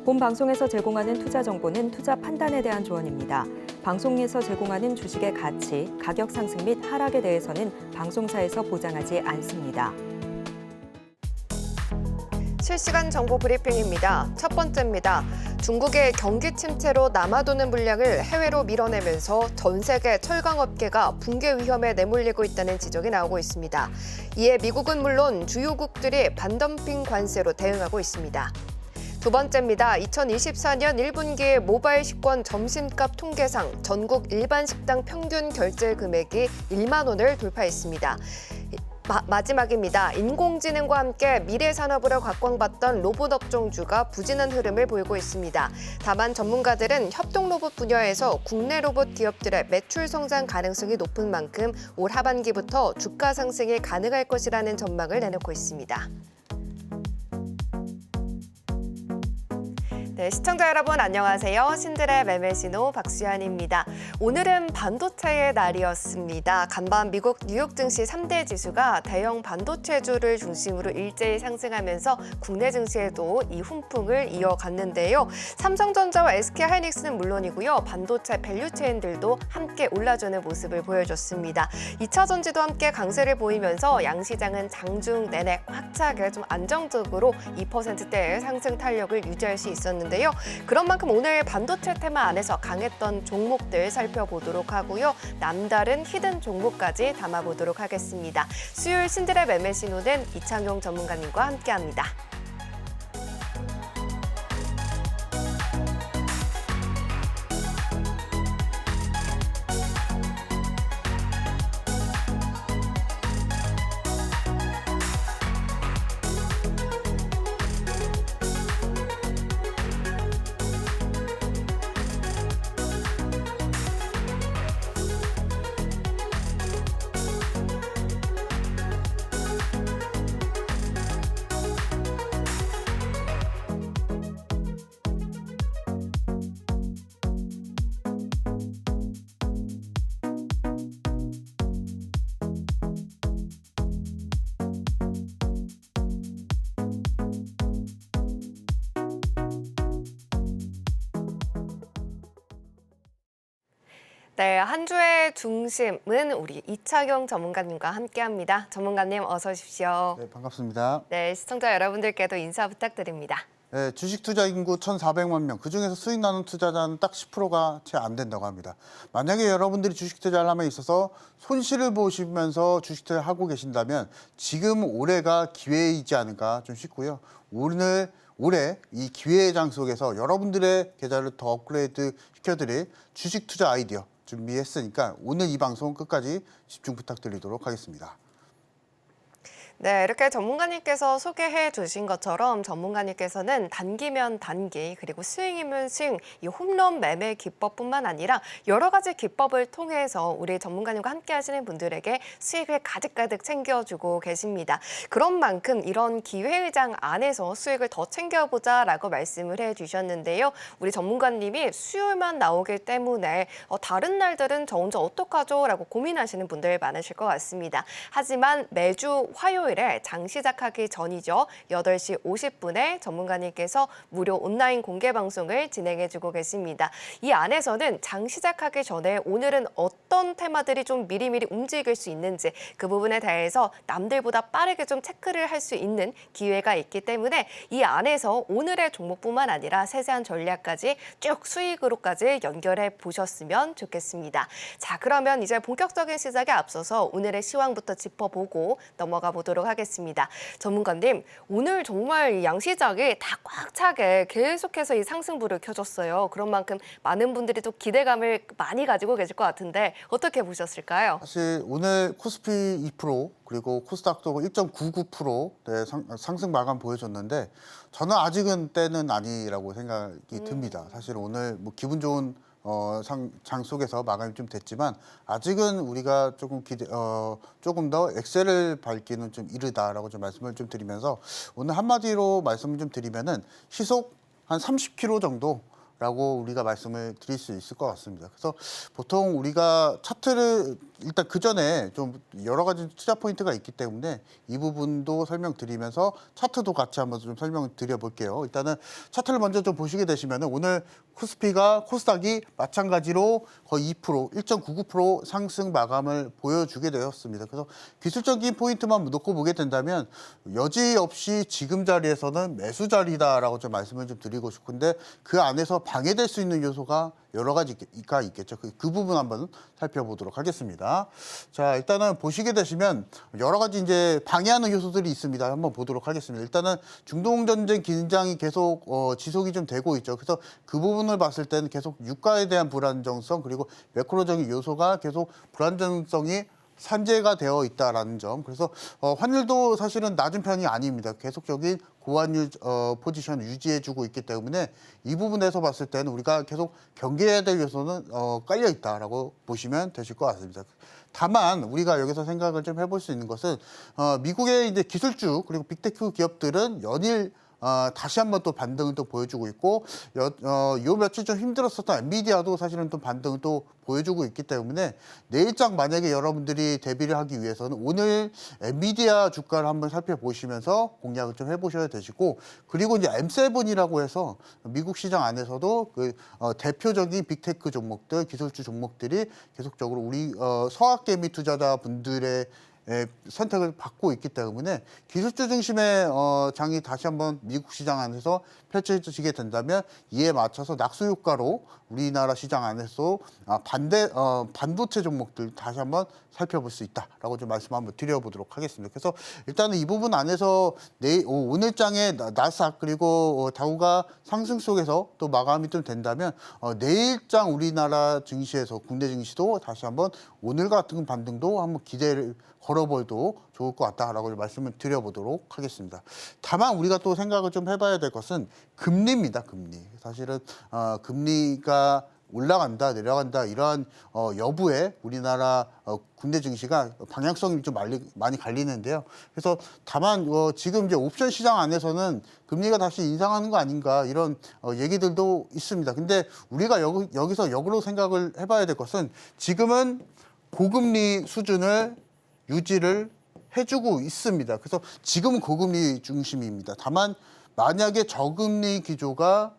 본 방송에서 제공하는 투자 정보는 투자 판단에 대한 조언입니다. 방송에서 제공하는 주식의 가치, 가격 상승 및 하락에 대해서는 방송사에서 보장하지 않습니다. 실시간 정보 브리핑입니다. 첫 번째입니다. 중국의 경기 침체로 남아도는 물량을 해외로 밀어내면서 전 세계 철강업계가 붕괴 위험에 내몰리고 있다는 지적이 나오고 있습니다. 이에 미국은 물론 주요국들이 반덤핑 관세로 대응하고 있습니다. 두 번째입니다. 2024년 1분기 모바일 식권 점심값 통계상 전국 일반 식당 평균 결제 금액이 1만 원을 돌파했습니다. 마지막입니다. 인공지능과 함께 미래 산업으로 각광받던 로봇 업종주가 부진한 흐름을 보이고 있습니다. 다만 전문가들은 협동 로봇 분야에서 국내 로봇 기업들의 매출 성장 가능성이 높은 만큼 올 하반기부터 주가 상승이 가능할 것이라는 전망을 내놓고 있습니다. 네, 시청자 여러분 안녕하세요. 신들의 매매신호 박수현입니다. 오늘은 반도체의 날이었습니다. 간밤 미국 뉴욕 증시 3대 지수가 대형 반도체주를 중심으로 일제히 상승하면서 국내 증시에도 이 훈풍을 이어갔는데요. 삼성전자와 SK하이닉스는 물론이고요. 반도체 밸류체인들도 함께 올라주는 모습을 보여줬습니다. 2차 전지도 함께 강세를 보이면서 양시장은 장중 내내 꽉 차게 좀 안정적으로 2%대의 상승 탄력을 유지할 수 있었는데요. 그런 만큼 오늘 반도체 테마 안에서 강했던 종목들 살펴보도록 하고요. 남다른 히든 종목까지 담아보도록 하겠습니다. 수요일 신들의 매매 신호는 이창용 전문가님과 함께합니다. 네, 한 주의 중심은 우리 이창용 전문가님과 함께합니다. 전문가님 어서 오십시오. 네, 반갑습니다. 네, 시청자 여러분들께도 인사 부탁드립니다. 네, 주식 투자 인구 1,400만 명, 그중에서 수익 나는 투자자는 딱 10%가 채 안 된다고 합니다. 만약에 여러분들이 주식 투자를 함에 있어서 손실을 보시면서 주식 투자를 하고 계신다면 지금 올해가 기회이지 않을까 좀 싶고요. 올해 이 기회의 장 속에서 여러분들의 계좌를 더 업그레이드 시켜드릴 주식 투자 아이디어 준비했으니까 오늘 이 방송 끝까지 집중 부탁드리도록 하겠습니다. 네, 이렇게 전문가님께서 소개해 주신 것처럼 전문가님께서는 단기면 단기 그리고 스윙이면 스윙, 이 홈런 매매 기법뿐만 아니라 여러 가지 기법을 통해서 우리 전문가님과 함께 하시는 분들에게 수익을 가득가득 챙겨주고 계십니다. 그런 만큼 이런 기회의장 안에서 수익을 더 챙겨보자라고 말씀을 해주셨는데요. 우리 전문가님이 수요일만 나오기 때문에 다른 날들은 저 혼자 어떡하죠? 라고 고민하시는 분들 많으실 것 같습니다. 하지만 매주 화요일에 장 시작하기 전이죠. 8시 50분에 전문가님께서 무료 온라인 공개 방송을 진행해주고 계십니다. 이 안에서는 장 시작하기 전에 오늘은 어떤 테마들이 좀 미리미리 움직일 수 있는지 그 부분에 대해서 남들보다 빠르게 좀 체크를 할 수 있는 기회가 있기 때문에 이 안에서 오늘의 종목뿐만 아니라 세세한 전략까지 쭉 수익으로까지 연결해 보셨으면 좋겠습니다. 자, 그러면 이제 본격적인 시작에 앞서서 오늘의 시황부터 짚어보고 넘어가 보도록 하겠습니다. 전문가님, 오늘 정말 양시장이 다 꽉 차게 계속해서 이 상승불을 켜줬어요. 그런 만큼 많은 분들이 또 기대감을 많이 가지고 계실 것 같은데 어떻게 보셨을까요? 사실 오늘 코스피 2% 그리고 코스닥도 1.99% 네, 상승 마감 보여줬는데 저는 아직은 때는 아니라고 생각이 듭니다. 사실 오늘 뭐 기분 좋은 장 속에서 마감이 좀 됐지만 아직은 우리가 조금 더 엑셀을 밟기는 좀 이르다라고 좀 말씀을 좀 드리면서 오늘 한마디로 말씀을 좀 드리면은 시속 한 30km 정도 라고 우리가 말씀을 드릴 수 있을 것 같습니다. 그래서 보통 우리가 차트를 일단 그 전에 좀 여러 가지 투자 포인트가 있기 때문에 이 부분도 설명드리면서 차트도 같이 한번 좀 설명을 드려볼게요. 일단은 차트를 먼저 좀 보시게 되시면 오늘 코스피가 코스닥이 마찬가지로 거의 2%, 1.99% 상승 마감을 보여주게 되었습니다. 그래서 기술적인 포인트만 놓고 보게 된다면 여지없이 지금 자리에서는 매수 자리다라고 좀 말씀을 좀 드리고 싶은데 그 안에서 방해될 수 있는 요소가 여러 가지가 있겠죠. 그 부분 한번 살펴보도록 하겠습니다. 자, 일단은 보시게 되시면 여러 가지 이제 방해하는 요소들이 있습니다. 한번 보도록 하겠습니다. 일단은 중동 전쟁 긴장이 계속 지속이 좀 되고 있죠. 그래서 그 부분을 봤을 때는 계속 유가에 대한 불안정성 그리고 매크로적인 요소가 계속 불안정성이 산재가 되어 있다라는 점. 그래서 환율도 사실은 낮은 편이 아닙니다. 계속적인 고환율 포지션을 유지해주고 있기 때문에 이 부분에서 봤을 때는 우리가 계속 경계해야 될 요소는 깔려 있다라고 보시면 되실 것 같습니다. 다만 우리가 여기서 생각을 좀 해볼 수 있는 것은 미국의 이제 기술주 그리고 빅테크 기업들은 연일 다시 한번 또 반등을 또 보여주고 있고 요 며칠 좀 힘들었었던 엔비디아도 사실은 또 반등을 또 보여주고 있기 때문에 내일장 만약에 여러분들이 대비를 하기 위해서는 오늘 엔비디아 주가를 한번 살펴보시면서 공략을 좀 해보셔야 되시고 그리고 이제 M7이라고 해서 미국 시장 안에서도 그 대표적인 빅테크 종목들 기술주 종목들이 계속적으로 우리 서학개미 투자자분들의 선택을 받고 있기 때문에 기술주 중심의 장이 다시 한번 미국 시장 안에서 펼쳐지게 된다면 이에 맞춰서 낙수 효과로 우리나라 시장 안에서 반도체 종목들 다시 한번 살펴볼 수 있다라고 좀 말씀 한번 드려보도록 하겠습니다. 그래서 일단은 이 부분 안에서 오늘 장의 나스닥 그리고 다우가 상승 속에서 또 마감이 좀 된다면 내일장 우리나라 증시에서 국내 증시도 다시 한번 오늘 같은 반등도 한번 기대를 걸어봐도 좋을 것 같다라고 말씀을 드려보도록 하겠습니다. 다만 우리가 또 생각을 좀 해봐야 될 것은 금리입니다. 금리. 사실은 금리가 올라간다 내려간다 이러한 여부에 우리나라 국내 증시가 방향성이 좀 많이 갈리는데요. 그래서 다만 지금 이제 옵션 시장 안에서는 금리가 다시 인상하는 거 아닌가 이런 얘기들도 있습니다. 근데 우리가 여기서 역으로 생각을 해봐야 될 것은 지금은 고금리 수준을 유지를 해주고 있습니다. 그래서 지금은 고금리 중심입니다. 다만 만약에 저금리 기조가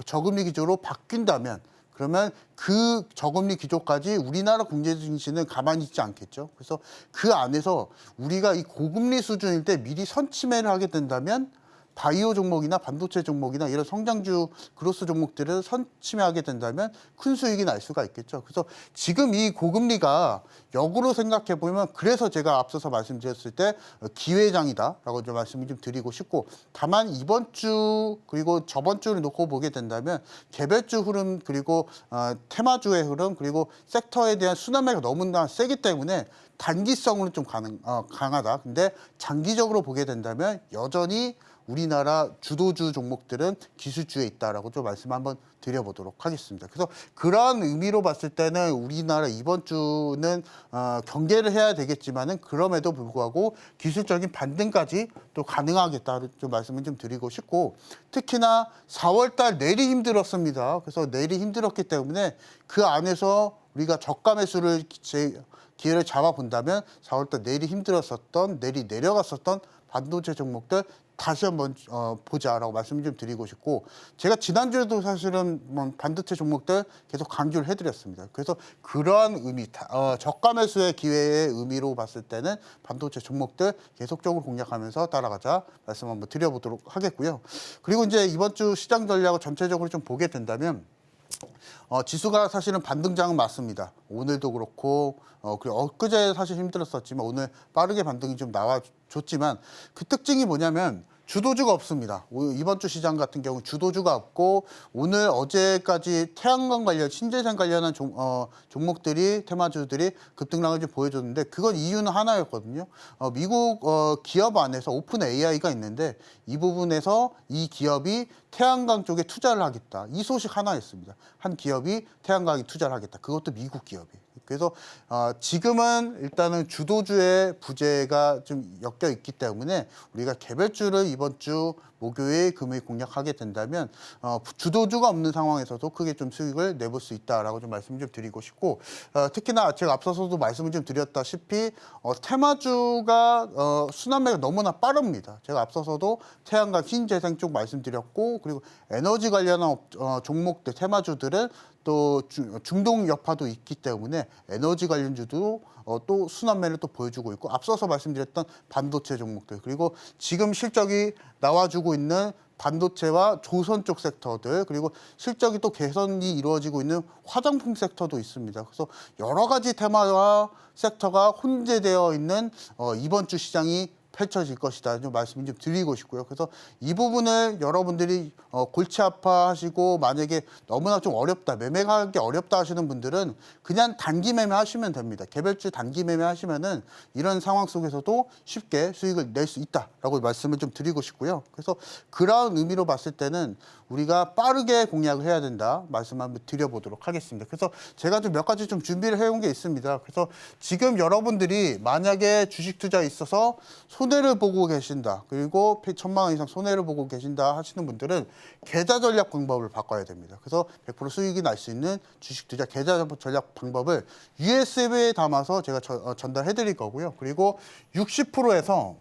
저금리 기조로 바뀐다면 그러면 그 저금리 기조까지 우리나라 국내 증시는 가만히 있지 않겠죠. 그래서 그 안에서 우리가 이 고금리 수준일 때 미리 선침해를 하게 된다면 바이오 종목이나 반도체 종목이나 이런 성장주 그로스 종목들을 선침해하게 된다면 큰 수익이 날 수가 있겠죠. 그래서 지금 이 고금리가 역으로 생각해 보면 그래서 제가 앞서서 말씀드렸을 때 기회장이다라고 좀 말씀을 좀 드리고 싶고 다만 이번 주 그리고 저번 주를 놓고 보게 된다면 개별주 흐름 그리고 테마주의 흐름 그리고 섹터에 대한 순환매가 너무나 세기 때문에 단기성으로 좀 강하다. 근데 장기적으로 보게 된다면 여전히 우리나라 주도주 종목들은 기술주에 있다라고 좀 말씀 한번 드려보도록 하겠습니다. 그래서 그러한 의미로 봤을 때는 우리나라 이번 주는 경계를 해야 되겠지만은 그럼에도 불구하고 기술적인 반등까지 또 가능하겠다 좀 말씀을 좀 드리고 싶고 특히나 4월달 내리 힘들었습니다. 그래서 내리 힘들었기 때문에 그 안에서 우리가 저가 매수를 기회를 잡아본다면 4월달 내리 힘들었었던 내리 내려갔었던 반도체 종목들 다시 한번 보자라고 말씀을 좀 드리고 싶고 제가 지난주에도 사실은 반도체 종목들 계속 강조를 해드렸습니다. 그래서 그러한 의미, 저가 매수의 기회의 의미로 봤을 때는 반도체 종목들 계속적으로 공략하면서 따라가자 말씀 한번 드려보도록 하겠고요. 그리고 이제 이번 주 시장 전략을 전체적으로 좀 보게 된다면 지수가 사실은 반등장은 맞습니다. 오늘도 그렇고 그리고 엊그제 사실 힘들었었지만 오늘 빠르게 반등이 좀 나와줬지만 그 특징이 뭐냐면 주도주가 없습니다. 이번 주 시장 같은 경우 주도주가 없고 오늘 어제까지 태양광 관련 신재생 관련한 종목들이 테마주들이 급등락을 좀 보여줬는데 그건 이유는 하나였거든요. 미국 기업 안에서 오픈 AI가 있는데 이 부분에서 이 기업이 태양광 쪽에 투자를 하겠다. 이 소식 하나였습니다. 한 기업이 태양광에 투자를 하겠다. 그것도 미국 기업이. 그래서 지금은 일단은 주도주의 부재가 좀 엮여 있기 때문에 우리가 개별주를 이번 이번 주 목요일, 금요일 공략하게 된다면 주도주가 없는 상황에서도 크게 좀 수익을 내볼 수 있다라고 좀 말씀 좀 드리고 싶고 특히나 제가 앞서서도 말씀을 좀 드렸다시피 테마주가 순환매가 너무나 빠릅니다. 제가 앞서서도 태양과 신재생 쪽 말씀드렸고 그리고 에너지 관련한 종목들 테마주들은 또 중동 여파도 있기 때문에 에너지 관련주도 또 순환매를 또 보여주고 있고 앞서서 말씀드렸던 반도체 종목들 그리고 지금 실적이 나와주고 있는 반도체와 조선 쪽 섹터들 그리고 실적이 또 개선이 이루어지고 있는 화장품 섹터도 있습니다. 그래서 여러 가지 테마와 섹터가 혼재되어 있는 이번 주 시장이 펼쳐질 것이다. 좀 말씀을 좀 드리고 싶고요. 그래서 이 부분을 여러분들이 골치 아파하시고 만약에 너무나 좀 어렵다, 매매하기 어렵다 하시는 분들은 그냥 단기 매매 하시면 됩니다. 개별주 단기 매매 하시면은 이런 상황 속에서도 쉽게 수익을 낼 수 있다라고 말씀을 좀 드리고 싶고요. 그래서 그런 의미로 봤을 때는 우리가 빠르게 공략을 해야 된다 말씀 한번 드려보도록 하겠습니다. 그래서 제가 좀 몇 가지 좀 준비를 해온 게 있습니다. 그래서 지금 여러분들이 만약에 주식 투자에 있어서 손해를 보고 계신다. 그리고 1,000만 원 이상 손해를 보고 계신다 하시는 분들은 계좌 전략 방법을 바꿔야 됩니다. 그래서 100% 수익이 날 수 있는 주식 투자 계좌 전략 방법을 USB에 담아서 제가 전달해 드릴 거고요. 그리고 60%에서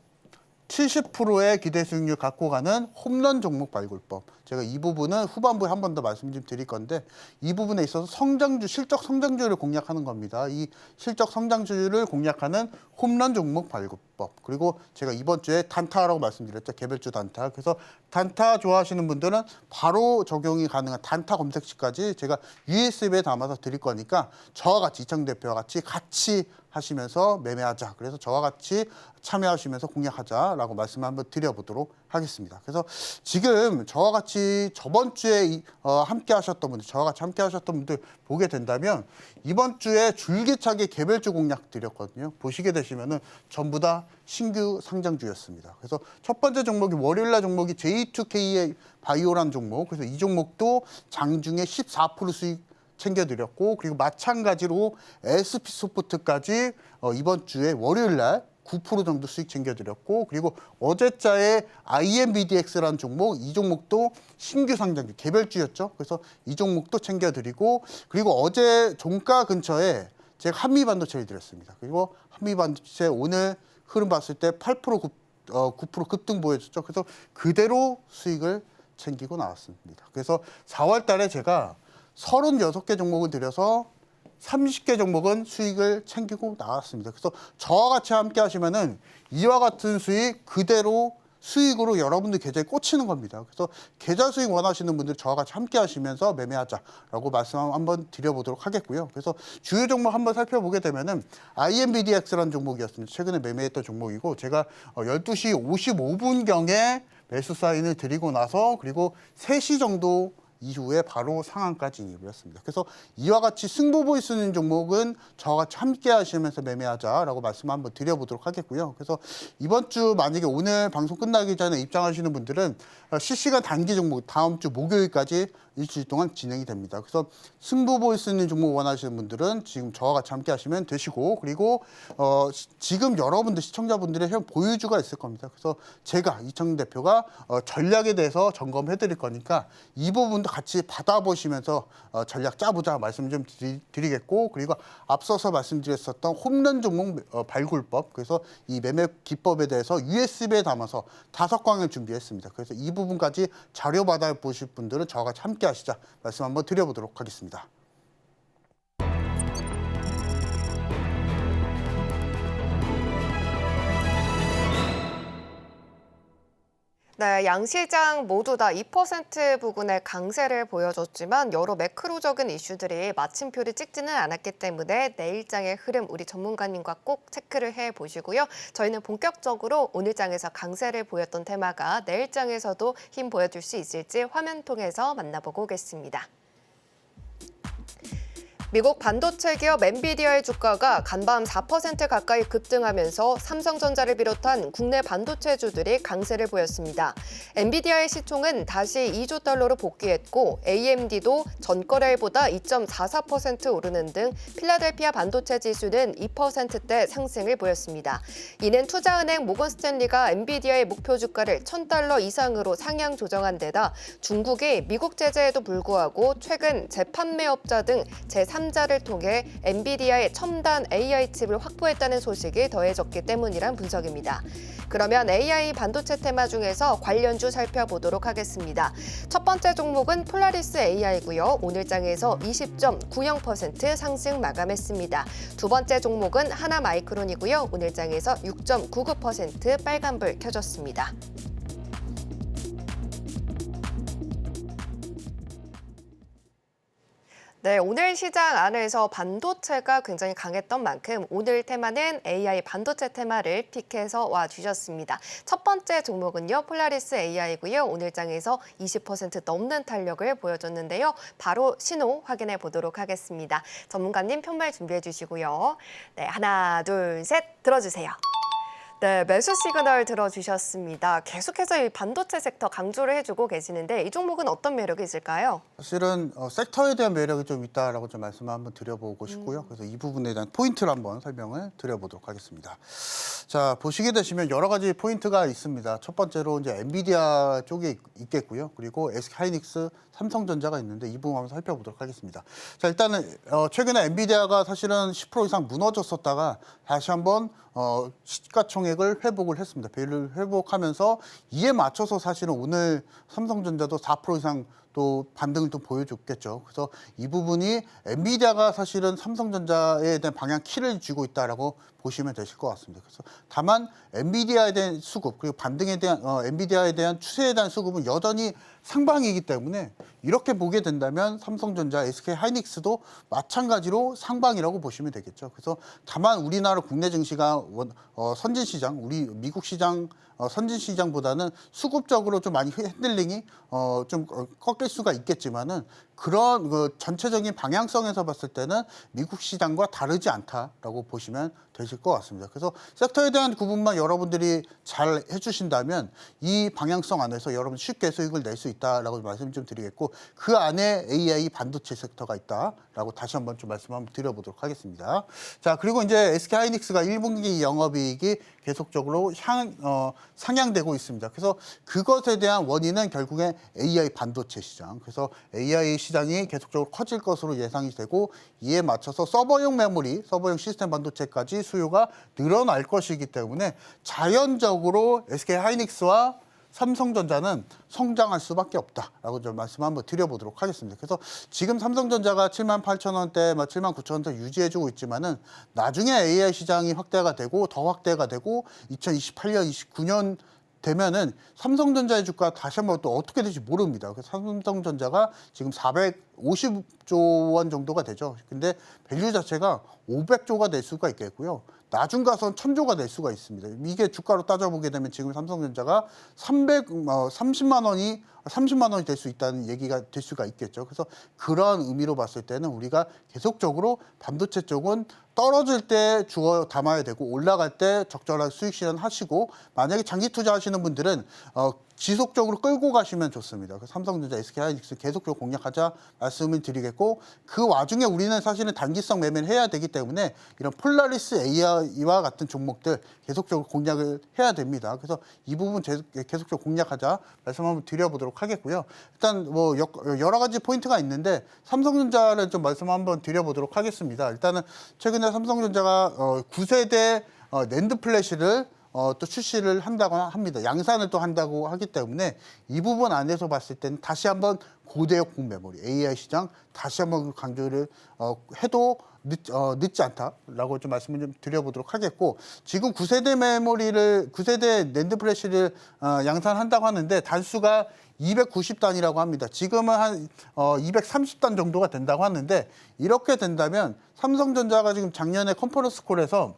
70%의 기대 수익률 갖고 가는 홈런 종목 발굴법. 제가 이 부분은 후반부에 한 번 더 말씀 좀 드릴 건데 이 부분에 있어서 성장주, 실적 성장주를 공략하는 겁니다. 이 실적 성장주를 공략하는 홈런 종목 발굴법. 그리고 제가 이번 주에 단타라고 말씀드렸죠. 개별주 단타. 그래서 단타 좋아하시는 분들은 바로 적용이 가능한 단타 검색치까지 제가 USB에 담아서 드릴 거니까 저와 같이 이창 대표와 같이 하시면서 매매하자. 그래서 저와 같이 참여하시면서 공략하자라고 말씀 한번 드려보도록 하겠습니다. 그래서 지금 저와 같이 저번 주에 함께 하셨던 분들, 저와 같이 함께 하셨던 분들 보게 된다면 이번 주에 줄기차게 개별주 공략 드렸거든요. 보시게 되시면은 전부 다 신규 상장주였습니다. 그래서 첫 번째 종목이 월요일날 종목이 J2K의 바이오란 종목. 그래서 이 종목도 장중에 14% 수익 챙겨드렸고 그리고 마찬가지로 SP소프트까지 이번 주에 월요일날 9% 정도 수익 챙겨드렸고 그리고 어제자의 IMBDX라는 종목 이 종목도 신규 상장주 개별주였죠. 그래서 이 종목도 챙겨드리고 그리고 어제 종가 근처에 제가 한미반도체를 드렸습니다. 그리고 한미반도체 오늘 흐름 봤을 때 8% 9% 급등 보여줬죠. 그래서 그대로 수익을 챙기고 나왔습니다. 그래서 4월 달에 제가 36개 종목을 들여서 30개 종목은 수익을 챙기고 나왔습니다. 그래서 저와 같이 함께 하시면은 이와 같은 수익 그대로 수익으로 여러분들 계좌에 꽂히는 겁니다. 그래서 계좌 수익 원하시는 분들 저와 같이 함께 하시면서 매매하자라고 말씀 한번 드려보도록 하겠고요. 그래서 주요 종목 한번 살펴보게 되면은 IMBDX라는 종목이었습니다. 최근에 매매했던 종목이고 제가 12시 55분경에 매수 사인을 드리고 나서 그리고 3시 정도 이후에 바로 상한까지 진입했습니다. 그래서 이와 같이 승부 보일 수 있는 종목은 저와 같이 함께 하시면서 매매하자라고 말씀 한번 드려보도록 하겠고요. 그래서 이번 주 만약에 오늘 방송 끝나기 전에 입장하시는 분들은 실시간 단기 종목 다음 주 목요일까지 일주일 동안 진행이 됩니다. 그래서 승부 보일 수 있는 종목 원하시는 분들은 지금 저와 같이 함께 하시면 되시고 그리고 지금 여러분들 시청자분들의 현 보유주가 있을 겁니다. 그래서 제가 이창 대표가 전략에 대해서 점검해 드릴 거니까 이 부분도 같이 받아보시면서 전략 짜보자 말씀 좀 드리겠고 그리고 앞서서 말씀드렸었던 홈런 종목 발굴법 그래서 이 매매 기법에 대해서 USB에 담아서 5강을 준비했습니다. 그래서 이 부분까지 자료 받아보실 분들은 저와 같이 함께 하시자 말씀 한번 드려보도록 하겠습니다. 네, 양시장 모두 다 2% 부근의 강세를 보여줬지만 여러 매크로적인 이슈들이 마침표를 찍지는 않았기 때문에 내일장의 흐름 우리 전문가님과 꼭 체크를 해보시고요. 저희는 본격적으로 오늘장에서 강세를 보였던 테마가 내일장에서도 힘 보여줄 수 있을지 화면 통해서 만나보고 오겠습니다. 미국 반도체 기업 엔비디아의 주가가 간밤 4% 가까이 급등하면서 삼성전자를 비롯한 국내 반도체주들이 강세를 보였습니다. 엔비디아의 시총은 다시 2조 달러로 복귀했고 AMD도 전거래일보다 2.44% 오르는 등 필라델피아 반도체 지수는 2%대 상승을 보였습니다. 이는 투자은행 모건스탠리가 엔비디아의 목표 주가를 1,000달러 이상으로 상향 조정한 데다 중국이 미국 제재에도 불구하고 최근 재판매업자 등 제3자를 통해 엔비디아의 첨단 AI 칩을 확보했다는 소식이 더해졌기 때문이란 분석입니다. 그러면 AI 반도체 테마 중에서 관련주 살펴보도록 하겠습니다. 첫 번째 종목은 폴라리스 AI고요. 오늘장에서 20.90% 상승 마감했습니다. 두 번째 종목은 하나마이크론이고요. 오늘장에서 6.99% 빨간불 켜졌습니다. 네, 오늘 시장 안에서 반도체가 굉장히 강했던 만큼 오늘 테마는 AI 반도체 테마를 픽해서 와주셨습니다. 첫 번째 종목은요, 폴라리스 AI고요. 오늘장에서 20% 넘는 탄력을 보여줬는데요. 바로 신호 확인해 보도록 하겠습니다. 전문가님 편말 준비해 주시고요. 네, 하나, 둘, 셋 들어주세요. 네, 매수 시그널 들어주셨습니다. 계속해서 이 반도체 섹터 강조를 해주고 계시는데 이 종목은 어떤 매력이 있을까요? 사실은 섹터에 대한 매력이 좀 있다라고 좀 말씀을 한번 드려보고 싶고요. 그래서 이 부분에 대한 포인트를 한번 설명을 드려보도록 하겠습니다. 자, 보시게 되시면 여러 가지 포인트가 있습니다. 첫 번째로 이제 엔비디아 쪽에 있겠고요. 그리고 SK하이닉스, 삼성전자가 있는데 이 부분 한번 살펴보도록 하겠습니다. 자, 일단은 최근에 엔비디아가 사실은 10% 이상 무너졌었다가 다시 한번 시가총액을 회복을 했습니다. 배율을 회복하면서 이에 맞춰서 사실은 오늘 삼성전자도 4% 이상 또 반등을 또 보여줬겠죠. 그래서 이 부분이 엔비디아가 사실은 삼성전자에 대한 방향 키를 쥐고 있다라고 보시면 되실 것 같습니다. 그래서 다만 엔비디아에 대한 수급 그리고 반등에 대한 엔비디아에 대한 추세에 대한 수급은 여전히 상방이기 때문에 이렇게 보게 된다면 삼성전자, SK하이닉스도 마찬가지로 상방이라고 보시면 되겠죠. 그래서 다만 우리나라 국내 증시가 선진 시장, 우리 미국 시장 선진 시장보다는 수급적으로 좀 많이 핸들링이 좀 꺾일 수가 있겠지만은 그런 전체적인 방향성에서 봤을 때는 미국 시장과 다르지 않다라고 보시면 되실 것 같습니다. 그래서 섹터에 대한 구분만 여러분들이 잘 해주신다면 이 방향성 안에서 여러분 쉽게 수익을 낼 수 있다라고 말씀 좀 드리겠고 그 안에 AI 반도체 섹터가 있다라고 다시 한번 좀 말씀 한번 드려보도록 하겠습니다. 자, 그리고 이제 SK하이닉스가 1분기 영업이익이 계속적으로 상향되고 있습니다. 그래서 그것에 대한 원인은 결국에 AI 반도체 시장. 그래서 AI 시장이 계속적으로 커질 것으로 예상이 되고 이에 맞춰서 서버용 메모리, 서버용 시스템 반도체까지 수요가 늘어날 것이기 때문에 자연적으로 SK하이닉스와 삼성전자는 성장할 수밖에 없다라고 좀 말씀 한번 드려보도록 하겠습니다. 그래서 지금 삼성전자가 78,000원대, 79,000원대 유지해주고 있지만은 나중에 AI 시장이 확대가 되고 더 확대가 되고 2028년, 29년 되면은 삼성전자의 주가 다시 한번 또 어떻게 될지 모릅니다. 그래서 삼성전자가 지금 450조 원 정도가 되죠. 근데 밸류 자체가 500조가 될 수가 있겠고요. 나중 가선 1000조가 될 수가 있습니다. 이게 주가로 따져보게 되면 지금 삼성전자가 30만 원이 될 수 있다는 얘기가 될 수가 있겠죠. 그래서 그런 의미로 봤을 때는 우리가 계속적으로 반도체 쪽은 떨어질 때 주워 담아야 되고 올라갈 때 적절한 수익 실현하시고 만약에 장기 투자하시는 분들은 지속적으로 끌고 가시면 좋습니다. 삼성전자, SK하이닉스 계속적으로 공략하자 말씀을 드리겠고 그 와중에 우리는 사실은 단기성 매매를 해야 되기 때문에 이런 폴라리스 AI와 같은 종목들 계속적으로 공략을 해야 됩니다. 그래서 이 부분 계속적으로 공략하자 말씀 한번 드려보도록 하겠고요. 일단 뭐 여러 가지 포인트가 있는데 삼성전자를 좀 말씀 한번 드려보도록 하겠습니다. 일단은 최근에 삼성전자가 9세대 낸드 플래시를 또 출시를 한다고 합니다. 양산을 또 한다고 하기 때문에 이 부분 안에서 봤을 때는 다시 한번 고대역 메모리, AI 시장 다시 한번 강조를 해도 늦지 않다라고 좀 말씀을 좀 드려보도록 하겠고 지금 9세대 낸드 플래시를 양산한다고 하는데 단수가 290단이라고 합니다. 지금은 한 230단 정도가 된다고 하는데 이렇게 된다면 삼성전자가 지금 작년에 컨퍼런스 콜에서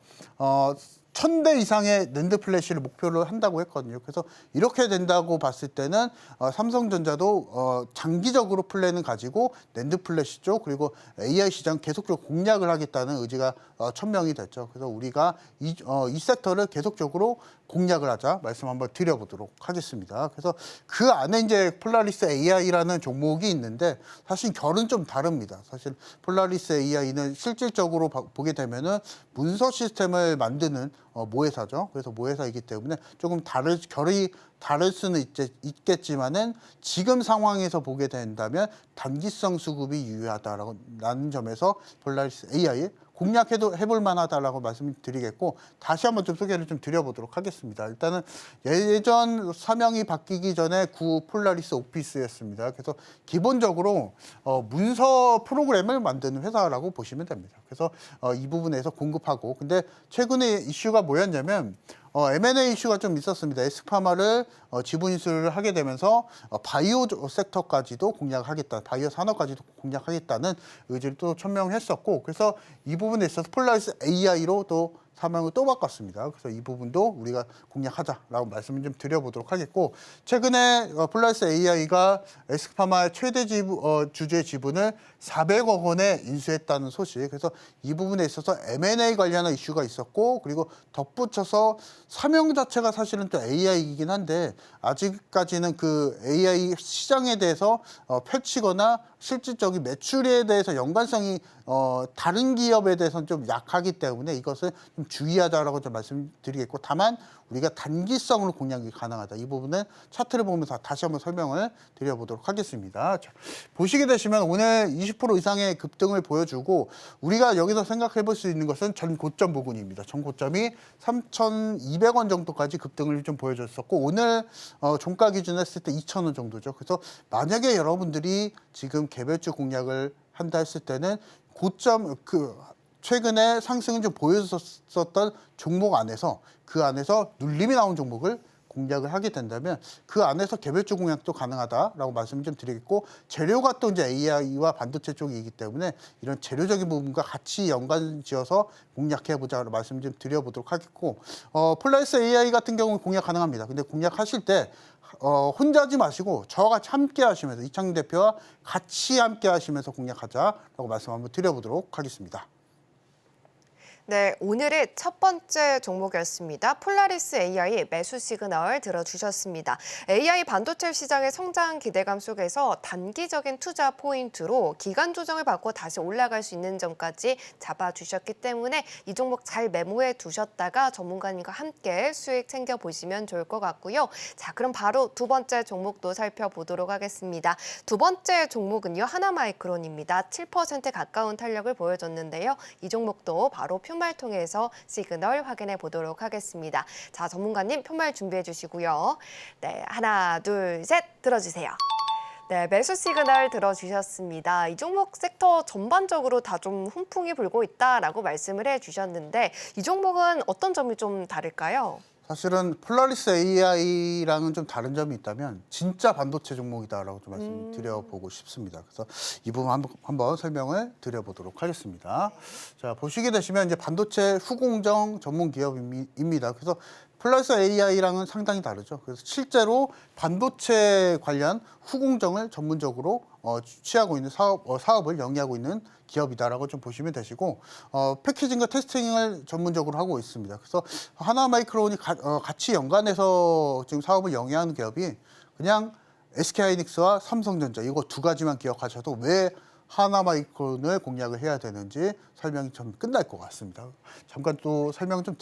1000대 이상의 낸드 플래시를 목표로 한다고 했거든요. 그래서 이렇게 된다고 봤을 때는 삼성전자도 장기적으로 플랜을 가지고 낸드 플래시 쪽 그리고 AI 시장 계속적으로 공략을 하겠다는 의지가 천명이 됐죠. 그래서 우리가 이 섹터를 계속적으로 공략을 하자 말씀 한번 드려보도록 하겠습니다. 그래서 그 안에 이제 폴라리스 AI라는 종목이 있는데 사실 결은 좀 다릅니다. 사실 폴라리스 AI는 실질적으로 보게 되면은 문서 시스템을 만드는 모회사죠. 그래서 모회사이기 때문에 조금 결이 다를 수는 있겠지만은 지금 상황에서 보게 된다면 단기성 수급이 유효하다라는 점에서 폴라리스 AI 해볼 만하다라고 말씀드리겠고 다시 한번 좀 소개를 좀 드려보도록 하겠습니다. 일단은 예전 사명이 바뀌기 전에 구 폴라리스 오피스였습니다. 그래서 기본적으로 문서 프로그램을 만드는 회사라고 보시면 됩니다. 그래서 이 부분에서 공급하고 근데 최근에 이슈가 뭐였냐면 M&A 이슈가 좀 있었습니다. 에스파마를 지분 인수를 하게 되면서 바이오 섹터까지도 공략하겠다, 바이오 산업까지도 공략하겠다는 의지를 또 천명했었고, 그래서 이 부분에 있어서 폴라리스 AI로 또 사명을 또 바꿨습니다. 그래서 이 부분도 우리가 공략하자라고 말씀을 좀 드려보도록 하겠고, 최근에 폴라리스 AI가 에스파마의 최대 주주의 지분을 400억 원에 인수했다는 소식. 그래서 이 부분에 있어서 M&A 관련한 이슈가 있었고, 그리고 덧붙여서 사명 자체가 사실은 또 AI이긴 한데 아직까지는 그 AI 시장에 대해서 펼치거나 실질적인 매출에 대해서 연관성이 다른 기업에 대해서는 좀 약하기 때문에 이것을 좀 주의하자라고 좀 말씀드리겠고, 다만 우리가 단기성으로 공략이 가능하다. 이 부분은 차트를 보면서 다시 한번 설명을 드려보도록 하겠습니다. 자, 보시게 되시면 오늘 20% 이상의 급등을 보여주고 우리가 여기서 생각해 볼 수 있는 것은 전 고점 부근입니다. 전 고점이 3,200원 정도까지 급등을 좀 보여줬었고 오늘 종가 기준 했을 때 2,000원 정도죠. 그래서 만약에 여러분들이 지금 개별주 공략을 한다 했을 때는 고점 최근에 상승을 좀 보여줬었던 종목 안에서 그 안에서 눌림이 나온 종목을 공략을 하게 된다면 그 안에서 개별주 공략도 가능하다라고 말씀을 좀 드리겠고, 재료가 또 이제 AI와 반도체 쪽이기 때문에 이런 재료적인 부분과 같이 연관지어서 공략해보자라고 말씀 좀 드려보도록 하겠고, 폴라리스 AI 같은 경우는 공략 가능합니다. 근데 공략하실 때 혼자 하지 마시고 저와 같이 함께 하시면서 이창용 대표와 같이 함께 하시면서 공략하자라고 말씀 한번 드려보도록 하겠습니다. 네, 오늘의 첫 번째 종목이었습니다. 폴라리스 AI 매수 시그널 들어주셨습니다. AI 반도체 시장의 성장 기대감 속에서 단기적인 투자 포인트로 기간 조정을 받고 다시 올라갈 수 있는 점까지 잡아주셨기 때문에 이 종목 잘 메모해 두셨다가 전문가님과 함께 수익 챙겨보시면 좋을 것 같고요. 자, 그럼 바로 두 번째 종목도 살펴보도록 하겠습니다. 두 번째 종목은요, 하나마이크론입니다. 7% 가까운 탄력을 보여줬는데요. 이 종목도 바로 표말 통해서 시그널 확인해 보도록 하겠습니다. 자, 전문가님 표말 준비해 주시고요. 네, 하나, 둘, 셋 들어주세요. 네, 매수 시그널 들어주셨습니다. 이 종목 섹터 전반적으로 다 좀 훈풍이 불고 있다라고 말씀을 해주셨는데 이 종목은 어떤 점이 좀 다를까요? 사실은 폴라리스 AI랑은 좀 다른 점이 있다면 진짜 반도체 종목이다라고 좀 말씀드려보고 싶습니다. 그래서 이 부분 한번 설명을 드려보도록 하겠습니다. 자, 보시게 되시면 이제 반도체 후공정 전문 기업입니다. 그래서 폴라리스 AI랑은 상당히 다르죠. 그래서 실제로 반도체 관련 후공정을 전문적으로 취하고 있는 사업을 영위하고 있는 기업이다라고 좀 보시면 되시고, 패키징과 테스팅을 전문적으로 하고 있습니다. 그래서 하나마이크론이 같이 연관해서 지금 사업을 영위하는 기업이 그냥 SK하이닉스와 삼성전자 이거 두 가지만 기억하셔도 왜 하나마이크론을 공략을 해야 되는지 설명이 좀 끝날 것 같습니다. 잠깐 또 설명 좀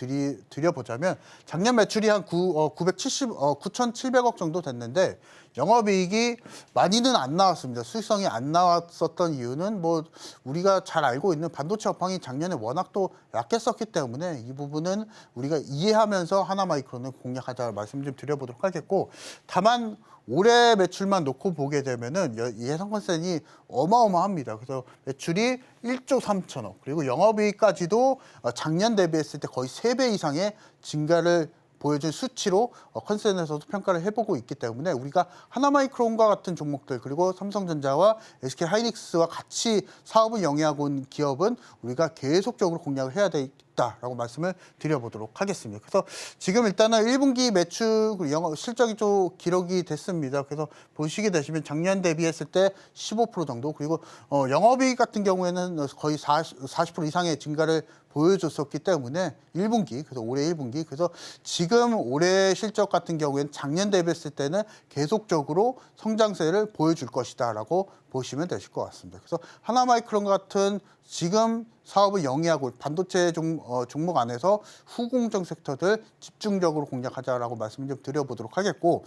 드려보자면 작년 매출이 한 9,700억 정도 됐는데 영업이익이 많이는 안 나왔습니다. 수익성이 안 나왔었던 이유는 뭐 우리가 잘 알고 있는 반도체 업황이 작년에 워낙 또 약했었기 때문에 이 부분은 우리가 이해하면서 하나마이크론을 공략하자 말씀 좀 드려보도록 하겠고, 다만 올해 매출만 놓고 보게 되면은 예상 컨센이 어마어마합니다. 그래서 매출이 1조 3천억 그리고 영업이익까지도 작년 대비했을 때 거의 3배 이상의 증가를 보여준 수치로 컨센에서도 평가를 해보고 있기 때문에 우리가 하나마이크론과 같은 종목들 그리고 삼성전자와 SK하이닉스와 같이 사업을 영위하고 있는 기업은 우리가 계속적으로 공략을 해야 되기 있다라고 말씀을 드려보도록 하겠습니다. 그래서 지금 일단은 1분기 매출 영업 실적이 좀 기록이 됐습니다. 그래서 보시게 되시면 작년 대비했을 때 15% 정도, 그리고 영업이익 같은 경우에는 거의 40% 이상의 증가를 보여줬었기 때문에 1분기, 그래서 올해 1분기, 그래서 지금 올해 실적 같은 경우에는 작년 대비했을 때는 계속적으로 성장세를 보여줄 것이다라고 보시면 되실 것 같습니다. 그래서 하나마이크론 같은 지금 사업을 영위하고 반도체 종목 안에서 후공정 섹터들 집중적으로 공략하자라고 말씀 좀 드려보도록 하겠고,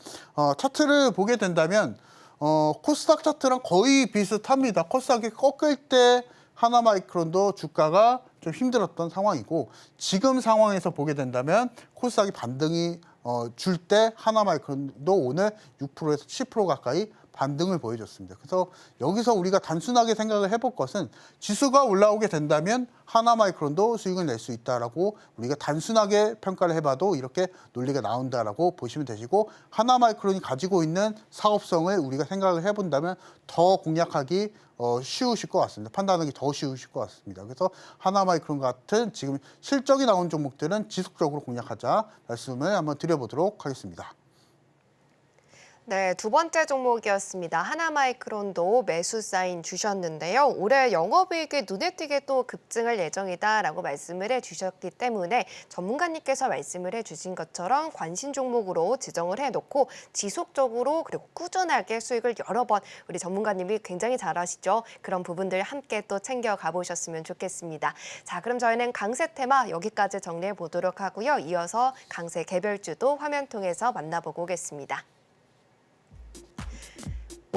차트를 보게 된다면 코스닥 차트랑 거의 비슷합니다. 코스닥이 꺾일 때 하나마이크론도 주가가 좀 힘들었던 상황이고, 지금 상황에서 보게 된다면 코스닥이 반등이 줄 때 하나마이크론도 오늘 6%에서 10% 가까이 반등을 보여줬습니다. 그래서 여기서 우리가 단순하게 생각을 해볼 것은 지수가 올라오게 된다면 하나마이크론도 수익을 낼 수 있다라고 우리가 단순하게 평가를 해봐도 이렇게 논리가 나온다라고 보시면 되시고, 하나마이크론이 가지고 있는 사업성을 우리가 생각을 해본다면 더 공략하기 쉬우실 것 같습니다. 판단하기 더 쉬우실 것 같습니다. 그래서 하나마이크론 같은 지금 실적이 나온 종목들은 지속적으로 공략하자 말씀을 한번 드려보도록 하겠습니다. 네, 두 번째 종목이었습니다. 하나마이크론도 매수 사인 주셨는데요. 올해 영업이익이 눈에 띄게 또 급증할 예정이다라고 말씀을 해주셨기 때문에 전문가님께서 말씀을 해주신 것처럼 관심 종목으로 지정을 해놓고 지속적으로 그리고 꾸준하게 수익을 여러 번 우리 전문가님이 굉장히 잘하시죠. 그런 부분들 함께 또 챙겨가 보셨으면 좋겠습니다. 자, 그럼 저희는 강세 테마 여기까지 정리해 보도록 하고요. 이어서 강세 개별주도 화면 통해서 만나보고 오겠습니다.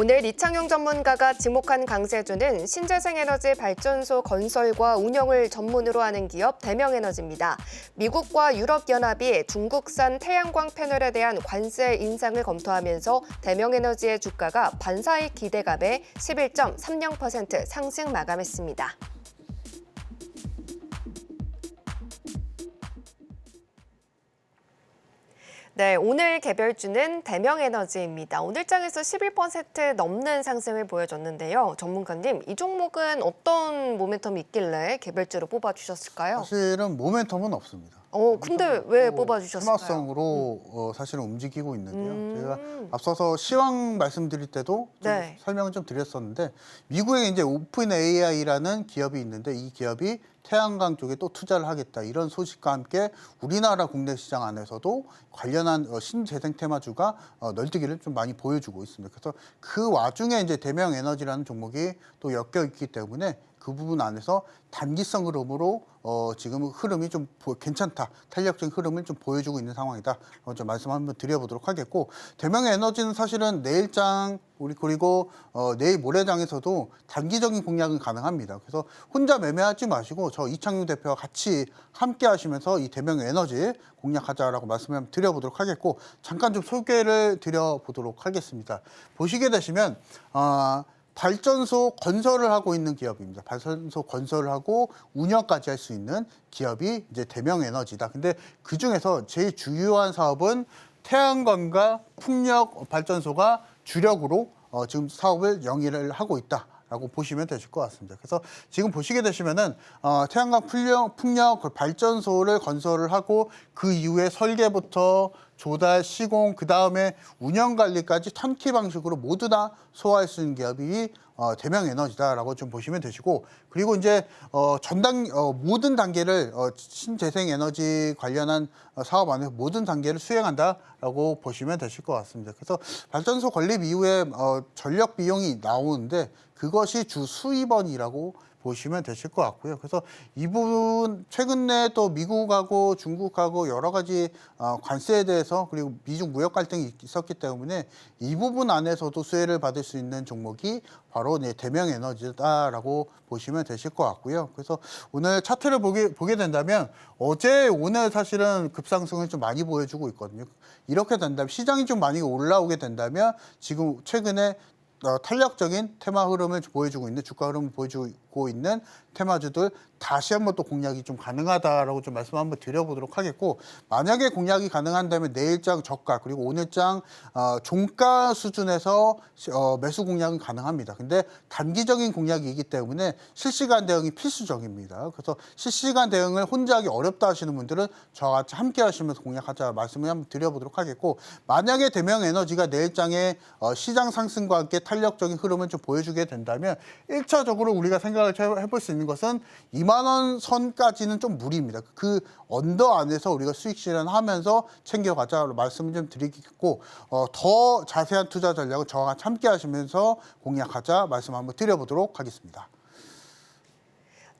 오늘 이창용 전문가가 지목한 강세주는 신재생에너지 발전소 건설과 운영을 전문으로 하는 기업 대명에너지입니다. 미국과 유럽연합이 중국산 태양광 패널에 대한 관세 인상을 검토하면서 대명에너지의 주가가 반사익 기대감에 11.30% 상승 마감했습니다. 네, 오늘 개별주는 대명에너지입니다. 오늘장에서 11% 넘는 상승을 보여줬는데요. 전문가님, 이 종목은 어떤 모멘텀이 있길래 개별주로 뽑아주셨을까요? 사실은 모멘텀은 없습니다. 근데 왜 뽑아주셨을까요? 테마성으로 사실은 움직이고 있는데요. 제가 앞서서 시황 말씀드릴 때도 좀 네. 설명을 좀 드렸었는데, 미국에 이제 오픈 AI라는 기업이 있는데 이 기업이 태양광 쪽에 또 투자를 하겠다, 이런 소식과 함께 우리나라 국내 시장 안에서도 관련한 신재생 테마주가 널뛰기를 좀 많이 보여주고 있습니다. 그래서 그 와중에 이제 대명에너지라는 종목이 또 엮여 있기 때문에 그 부분 안에서 단기성 흐름으로 지금 흐름이 좀 괜찮다, 탄력적인 흐름을 좀 보여주고 있는 상황이다. 좀 말씀 한번 드려보도록 하겠고, 대명에너지는 사실은 내일장 그리고 내일 모레장에서도 단기적인 공략은 가능합니다. 그래서 혼자 매매하지 마시고 저 이창용 대표와 같이 함께 하시면서 이 대명에너지 공략하자라고 말씀을 드려보도록 하겠고, 잠깐 좀 소개를 드려보도록 하겠습니다. 보시게 되시면 발전소 건설을 하고 있는 기업입니다. 발전소 건설을 하고 운영까지 할 수 있는 기업이 이제 대명에너지다. 근데 그 중에서 제일 주요한 사업은 태양광과 풍력 발전소가 주력으로 지금 사업을 영위를 하고 있다라고 보시면 되실 것 같습니다. 그래서 지금 보시게 되시면은 태양광 풍력 발전소를 건설을 하고 그 이후에 설계부터 조달, 시공, 그 다음에 운영 관리까지 턴키 방식으로 모두 다 소화할 수 있는 기업이 대명에너지다라고 좀 보시면 되시고, 그리고 이제 모든 단계를 신재생에너지 관련한 사업 안에서 모든 단계를 수행한다라고 보시면 되실 것 같습니다. 그래서 발전소 건립 이후에 전력 비용이 나오는데 그것이 주 수입원이라고 보시면 되실 것 같고요. 그래서 이 부분 최근에 또 미국하고 중국하고 여러 가지 관세에 대해서, 그리고 미중 무역 갈등이 있었기 때문에 이 부분 안에서도 수혜를 받을 수 있는 종목이 바로 대명에너지다라고 보시면 되실 것 같고요. 그래서 오늘 차트를 보게 된다면 어제 오늘 사실은 급상승을 좀 많이 보여주고 있거든요. 이렇게 된다면, 시장이 좀 많이 올라오게 된다면 지금 최근에 탄력적인 테마 흐름을 보여주고 있는, 주가 흐름을 보여주고 있고 있는 테마주들 다시 한번 또 공략이 좀 가능하다라고 좀 말씀 한번 드려보도록 하겠고, 만약에 공략이 가능한다면 내일장 저가 그리고 오늘장 종가 수준에서 매수 공략은 가능합니다. 근데 단기적인 공략이기 때문에 실시간 대응이 필수적입니다. 그래서 실시간 대응을 혼자 하기 어렵다 하시는 분들은 저와 같이 함께 하시면서 공략하자 말씀을 한번 드려보도록 하겠고, 만약에 대명에너지가 내일장에 시장 상승과 함께 탄력적인 흐름을 좀 보여주게 된다면 1차적으로 우리가 생각을 해볼 수 있는 것은 2만 원 선까지는 좀 무리입니다. 그 언더 안에서 우리가 수익 실현하면서 챙겨가자로 말씀을 좀 드리겠고, 더 자세한 투자 전략은 저와 같이 함께 하시면서 공략하자 말씀 한번 드려보도록 하겠습니다.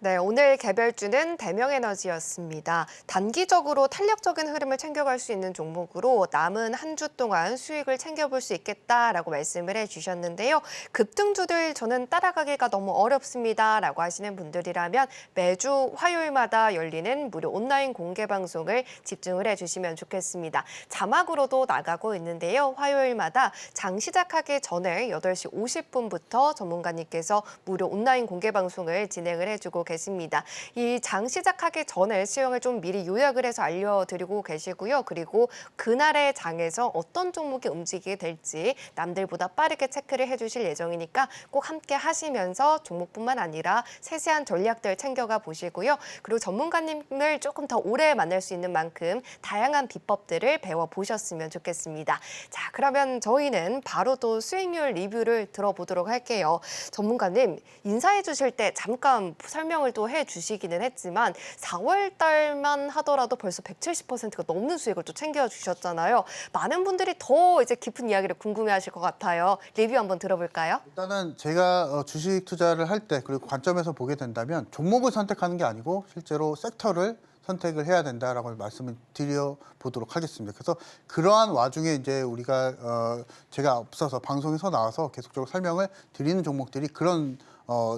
네, 오늘 개별주는 대명에너지였습니다. 단기적으로 탄력적인 흐름을 챙겨갈 수 있는 종목으로 남은 한 주 동안 수익을 챙겨볼 수 있겠다라고 말씀을 해주셨는데요. 급등주들 저는 따라가기가 너무 어렵습니다라고 하시는 분들이라면 매주 화요일마다 열리는 무료 온라인 공개 방송을 집중을 해주시면 좋겠습니다. 자막으로도 나가고 있는데요. 화요일마다 장 시작하기 전에 8시 50분부터 전문가님께서 무료 온라인 공개 방송을 진행을 해주고 계십니다. 이 장 시작하기 전에 시황을 좀 미리 요약을 해서 알려드리고 계시고요. 그리고 그날의 장에서 어떤 종목이 움직이게 될지 남들보다 빠르게 체크를 해주실 예정이니까 꼭 함께 하시면서 종목뿐만 아니라 세세한 전략들 챙겨가 보시고요. 그리고 전문가님을 조금 더 오래 만날 수 있는 만큼 다양한 비법들을 배워보셨으면 좋겠습니다. 자, 그러면 저희는 바로 또 수익률 리뷰를 들어보도록 할게요. 전문가님, 인사해 주실 때 잠깐 설명을 또 해주시기는 했지만 4월 달만 하더라도 벌써 170%가 넘는 수익을 또 챙겨주셨잖아요. 많은 분들이 더 이제 깊은 이야기를 궁금해하실 것 같아요. 리뷰 한번 들어볼까요? 일단은 제가 주식 투자를 할 때 그리고 관점에서 보게 된다면 종목을 선택하는 게 아니고 실제로 섹터를 선택을 해야 된다라고 말씀을 드려보도록 하겠습니다. 그래서 그러한 와중에 이제 우리가 제가 앞서서 방송에서 나와서 계속적으로 설명을 드리는 종목들이 그런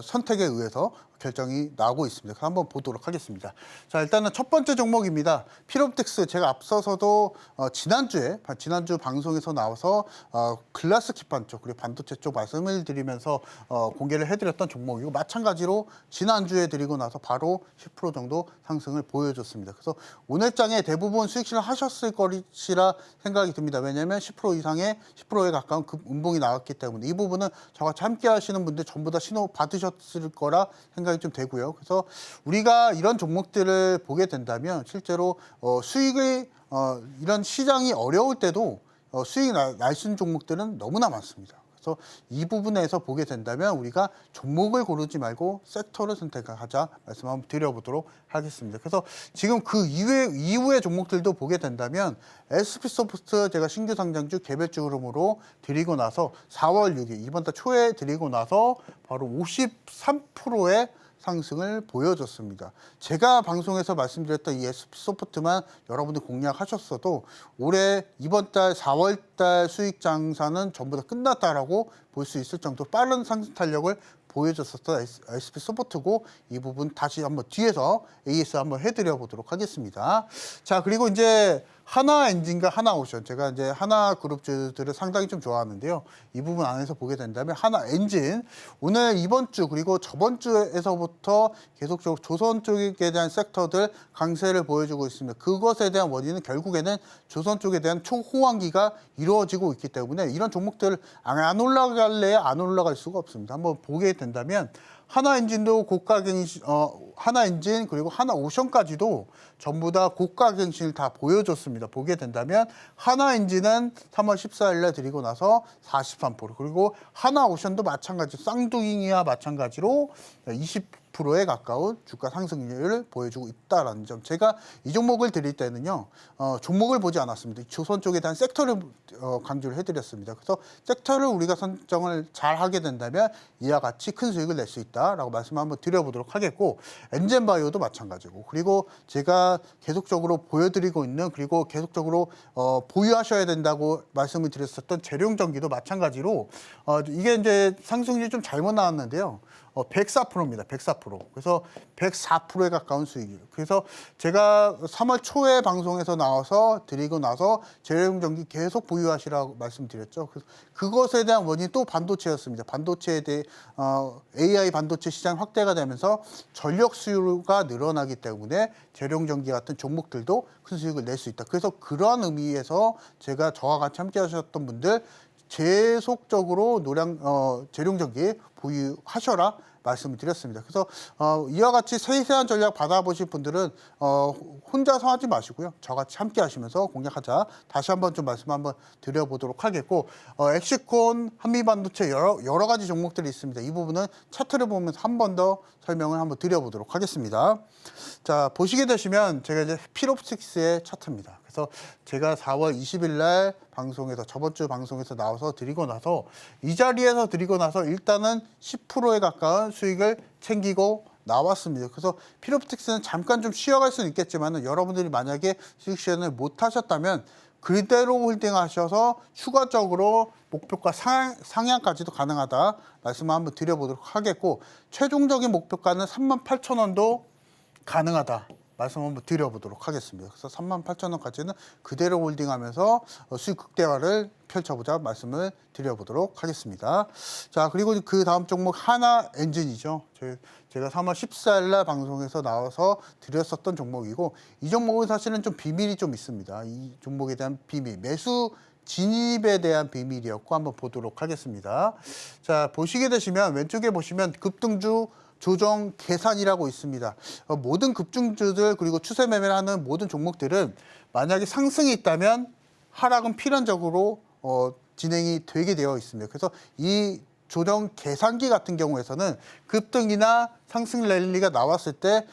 선택에 의해서 결정이 나오고 있습니다. 그래서 한번 보도록 하겠습니다. 자, 일단은 첫 번째 종목입니다. 필옵틱스. 제가 앞서서도 지난주 방송에서 나와서 글라스 기판 쪽 그리고 반도체 쪽 말씀을 드리면서 공개를 해드렸던 종목이고, 마찬가지로 지난주에 드리고 나서 바로 10% 정도 상승을 보여줬습니다. 그래서 오늘 장에 대부분 수익 실현하셨을 것이라 생각이 듭니다. 왜냐하면 10%에 가까운 급운봉이 나왔기 때문에 이 부분은 저와 같이 함께 하시는 분들 전부 다 신호 받으셨을 거라 생각이 좀 되고요. 그래서 우리가 이런 종목들을 보게 된다면 실제로 수익을 이런 시장이 어려울 때도 수익이 날 수 있는 종목들은 너무나 많습니다. 그래서 이 부분에서 보게 된다면 우리가 종목을 고르지 말고 섹터를 선택하자 말씀 한번 드려보도록 하겠습니다. 그래서 지금 그 이후의 종목들도 보게 된다면 SP소프트 제가 신규 상장주 개별주 흐름으로 드리고 나서 4월 6일 이번 달 초에 드리고 나서 바로 53%의 상승을 보여줬습니다. 제가 방송에서 말씀드렸던 이 SP소프트만 여러분들 공략하셨어도 올해 이번 달 4월 달 수익 장사는 전부 다 끝났다라고 볼 수 있을 정도로 빠른 상승 탄력을 보여줬었던 SP소프트고, 이 부분 다시 한번 뒤에서 AS 한번 해드려 보도록 하겠습니다. 자, 그리고 이제 하나엔진과 하나오션, 제가 이제 하나그룹주들을 상당히 좀 좋아하는데요. 이 부분 안에서 보게 된다면 하나엔진, 오늘 이번 주 그리고 저번 주에서부터 계속적으로 조선 쪽에 대한 섹터들 강세를 보여주고 있습니다. 그것에 대한 원인은 결국에는 조선 쪽에 대한 초호황기가 이루어지고 있기 때문에 이런 종목들 안 올라갈래야 안 올라갈 수가 없습니다. 한번 보게 된다면 하나엔진도 고가갱신, 하나엔진 그리고 하나오션까지도 전부 다 고가갱신을 다 보여줬습니다. 보게 된다면 하나엔진은 3월 14일에 드리고 나서 43%, 그리고 하나오션도 마찬가지 쌍둥이와 마찬가지로 20%에 가까운 주가 상승률을 보여주고 있다라는 점. 제가 이 종목을 드릴 때는요, 종목을 보지 않았습니다. 조선 쪽에 대한 섹터를 강조를 해드렸습니다. 그래서 섹터를 우리가 선정을 잘 하게 된다면 이와 같이 큰 수익을 낼 수 있다라고 말씀을 한번 드려보도록 하겠고, 엔젠바이오도 마찬가지고, 그리고 제가 계속적으로 보여드리고 있는 그리고 계속적으로 보유하셔야 된다고 말씀을 드렸었던 재룡전기도 마찬가지로 이게 이제 상승률이 좀 잘못 나왔는데요. 104%입니다. 104%. 그래서 104%에 가까운 수익이에요. 그래서 제가 3월 초에 방송에서 나와서 드리고 나서 재룡전기 계속 보유하시라고 말씀드렸죠. 그래서 그것에 대한 원인이 또 반도체였습니다. 반도체에 대해 AI 반도체 반도체 시장 확대가 되면서 전력 수요가 늘어나기 때문에 재룡전기 같은 종목들도 큰 수익을 낼 수 있다. 그래서 그러한 의미에서 제가 저와 같이 함께 하셨던 분들 계속적으로 재룡전기 보유하셔라 말씀을 드렸습니다. 그래서 이와 같이 세세한 전략 받아보실 분들은 혼자서 하지 마시고요. 저같이 함께 하시면서 공략하자. 다시 한번 좀 말씀 한번 드려보도록 하겠고 엑시콘, 한미반도체 여러 가지 종목들이 있습니다. 이 부분은 차트를 보면서 한 번 더 설명을 한번 드려보도록 하겠습니다. 자, 보시게 되시면 제가 이제 필옵틱스의 차트입니다. 그래서 제가 4월 20일 날 방송에서 저번 주 방송에서 나와서 드리고 나서 이 자리에서 드리고 나서 일단은 10%에 가까운 수익을 챙기고 나왔습니다. 그래서 필옵틱스는 잠깐 좀 쉬어갈 수는 있겠지만 여러분들이 만약에 수익 실현을 못 하셨다면 그대로 홀딩하셔서 추가적으로 목표가 상향까지도 가능하다 말씀을 한번 드려보도록 하겠고 최종적인 목표가는 38,000원도 가능하다 말씀 한번 드려보도록 하겠습니다. 그래서 38,000원까지는 그대로 홀딩하면서 수익 극대화를 펼쳐보자 말씀을 드려보도록 하겠습니다. 자, 그리고 그 다음 종목 하나엔진이죠. 제가 3월 14일 날 방송에서 나와서 드렸었던 종목이고 이 종목은 사실은 좀 비밀이 좀 있습니다. 이 종목에 대한 비밀, 매수 진입에 대한 비밀이었고 한번 보도록 하겠습니다. 자, 보시게 되시면 왼쪽에 보시면 급등주 조정 계산이라고 있습니다. 모든 급등주들 그리고 추세 매매를 하는 모든 종목들은 만약에 상승이 있다면 하락은 필연적으로 진행이 되게 되어 있습니다. 그래서 이 조정 계산기 같은 경우에서는 급등이나 상승 랠리가 나왔을 때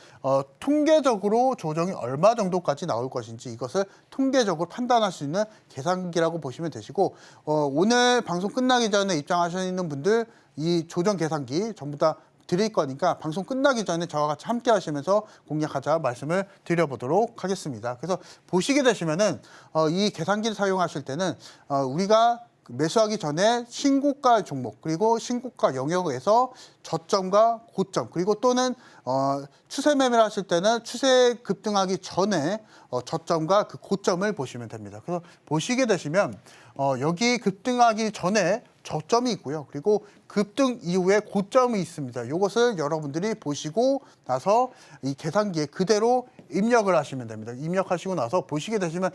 통계적으로 조정이 얼마 정도까지 나올 것인지 이것을 통계적으로 판단할 수 있는 계산기라고 보시면 되시고 오늘 방송 끝나기 전에 입장하시는 분들 이 조정 계산기 전부 다 드릴 거니까 방송 끝나기 전에 저와 같이 함께 하시면서 공략하자 말씀을 드려보도록 하겠습니다. 그래서 보시게 되시면은 이 계산기를 사용하실 때는 우리가 매수하기 전에 신고가 종목 그리고 신고가 영역에서 저점과 고점 그리고 또는 추세 매매를 하실 때는 추세 급등하기 전에 저점과 그 고점을 보시면 됩니다. 그래서 보시게 되시면 여기 급등하기 전에 저점이 있고요. 그리고 급등 이후에 고점이 있습니다. 이것을 여러분들이 보시고 나서 이 계산기에 그대로 입력을 하시면 됩니다. 입력하시고 나서 보시게 되시면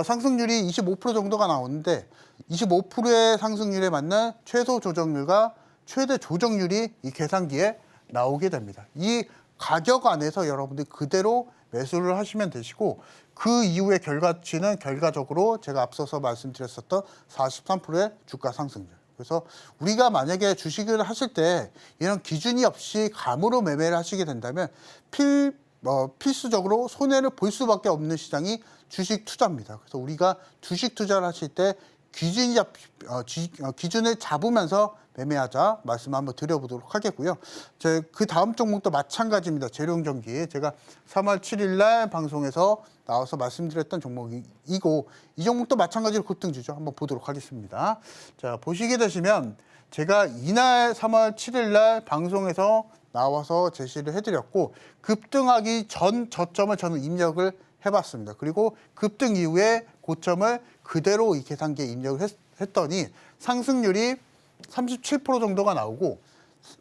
상승률이 25% 정도가 나오는데 25%의 상승률에 맞는 최소 조정률과 최대 조정률이 이 계산기에 나오게 됩니다. 이 가격 안에서 여러분들이 그대로 매수를 하시면 되시고 그 이후의 결과치는 결과적으로 제가 앞서서 말씀드렸었던 43%의 주가 상승률. 그래서 우리가 만약에 주식을 하실 때 이런 기준이 없이 감으로 매매를 하시게 된다면 필수적으로 손해를 볼 수밖에 없는 시장이 주식 투자입니다. 그래서 우리가 주식 투자를 하실 때 기준을 잡으면서 매매하자 말씀 한번 드려보도록 하겠고요. 그 다음 종목도 마찬가지입니다. 재룡전기 제가 3월 7일 날 방송에서 나와서 말씀드렸던 종목이고 이 종목도 마찬가지로 급등주죠. 한번 보도록 하겠습니다. 자, 보시게 되시면 제가 이날 3월 7일 날 방송에서 나와서 제시를 해드렸고 급등하기 전 저점을 저는 입력을 해봤습니다. 그리고 급등 이후에 고점을 그대로 이 계산기에 입력을 했더니 상승률이 37% 정도가 나오고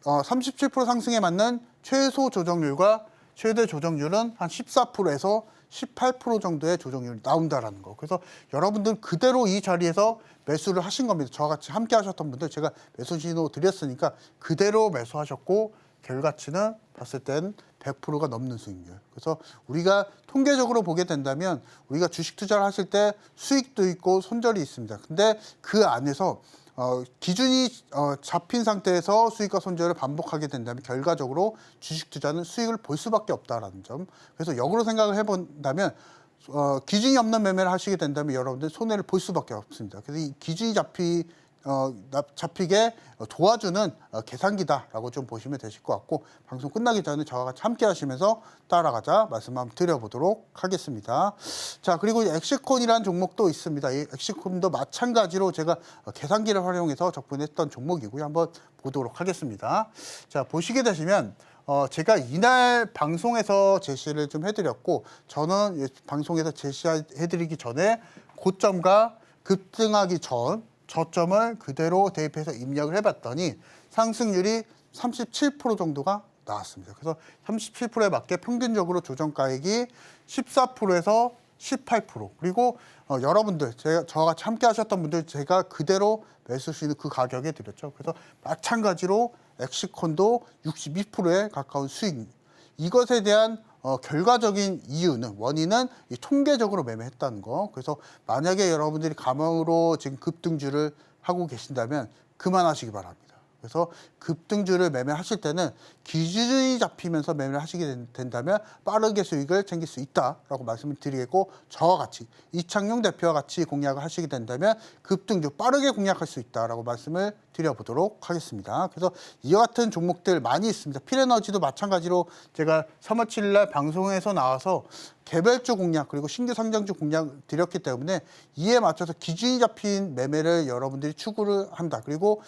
37% 상승에 맞는 최소 조정률과 최대 조정률은 한 14%에서 18% 정도의 조정률이 나온다라는 거. 그래서 여러분들 그대로 이 자리에서 매수를 하신 겁니다. 저와 같이 함께 하셨던 분들 제가 매수 신호 드렸으니까 그대로 매수하셨고 결과치는 봤을 땐 100%가 넘는 수익률. 그래서 우리가 통계적으로 보게 된다면 우리가 주식 투자를 하실 때 수익도 있고 손절이 있습니다. 근데 그 안에서 기준이 잡힌 상태에서 수익과 손절을 반복하게 된다면 결과적으로 주식 투자는 수익을 볼 수밖에 없다라는 점. 그래서 역으로 생각을 해본다면 기준이 없는 매매를 하시게 된다면 여러분들 손해를 볼 수밖에 없습니다. 그래서 이 기준이 잡히게 도와주는 계산기다라고 좀 보시면 되실 것 같고 방송 끝나기 전에 저와 같이 함께 하시면서 따라가자 말씀 한번 드려보도록 하겠습니다. 자, 그리고 엑시콘이라는 종목도 있습니다. 이 엑시콘도 마찬가지로 제가 계산기를 활용해서 접근했던 종목이고요. 한번 보도록 하겠습니다. 자, 보시게 되시면 제가 이날 방송에서 제시를 좀 해드렸고 저는 방송에서 제시해드리기 전에 고점과 급등하기 전 저점을 그대로 대입해서 입력을 해봤더니 상승률이 37% 정도가 나왔습니다. 그래서 37%에 맞게 평균적으로 조정가액이 14%에서 18%. 그리고 여러분들, 저와 같이 함께 하셨던 분들 제가 그대로 매수할 수 있는 그 가격에 드렸죠. 그래서 마찬가지로 엑시콘도 62%에 가까운 수익. 이것에 대한 결과적인 이유는, 원인은 이 통계적으로 매매했다는 거. 그래서 만약에 여러분들이 감으로 지금 급등주를 하고 계신다면 그만하시기 바랍니다. 그래서 급등주를 매매하실 때는 기준이 잡히면서 매매를 하시게 된다면 빠르게 수익을 챙길 수 있다라고 말씀을 드리겠고, 저와 같이 이창용 대표와 같이 공략을 하시게 된다면 급등주 빠르게 공략할 수 있다라고 말씀을 드려보도록 하겠습니다. 그래서 이와 같은 종목들 많이 있습니다. 필에너지도 마찬가지로 제가 3월 7일 날 방송에서 나와서 개별주 공략 그리고 신규 상장주 공략 드렸기 때문에 이에 맞춰서 기준이 잡힌 매매를 여러분들이 추구를 한다. 그리고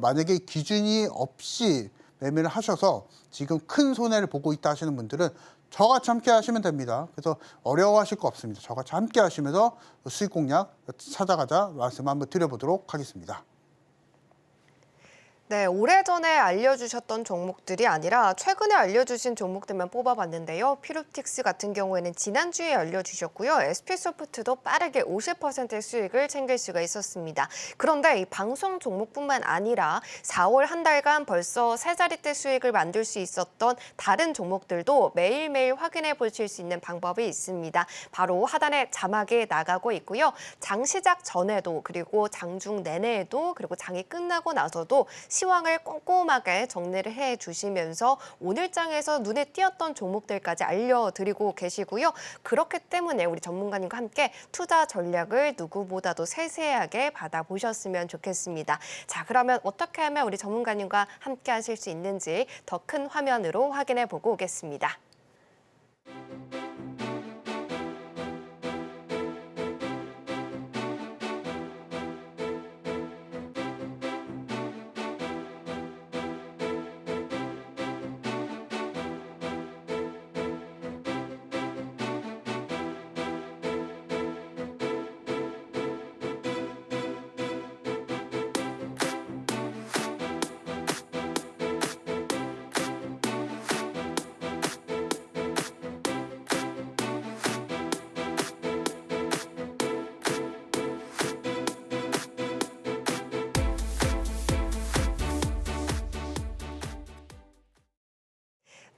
만약에 기준이 없이 매매를 하셔서 지금 큰 손해를 보고 있다 하시는 분들은 저같이 함께 하시면 됩니다. 그래서 어려워하실 거 없습니다. 저같이 함께 하시면서 수익 공략 찾아가자 말씀 한번 드려보도록 하겠습니다. 네, 오래전에 알려주셨던 종목들이 아니라 최근에 알려주신 종목들만 뽑아봤는데요. 피루틱스 같은 경우에는 지난주에 알려주셨고요. SP소프트도 빠르게 50%의 수익을 챙길 수가 있었습니다. 그런데 이 방송 종목뿐만 아니라 4월 한 달간 벌써 세 자릿대 수익을 만들 수 있었던 다른 종목들도 매일매일 확인해 보실 수 있는 방법이 있습니다. 바로 하단에 자막이 나가고 있고요. 장 시작 전에도 그리고 장중 내내에도 그리고 장이 끝나고 나서도 시황을 꼼꼼하게 정리를 해주시면서 오늘 장에서 눈에 띄었던 종목들까지 알려드리고 계시고요. 그렇기 때문에 우리 전문가님과 함께 투자 전략을 누구보다도 세세하게 받아보셨으면 좋겠습니다. 자, 그러면 어떻게 하면 우리 전문가님과 함께 하실 수 있는지 더 큰 화면으로 확인해 보고 오겠습니다.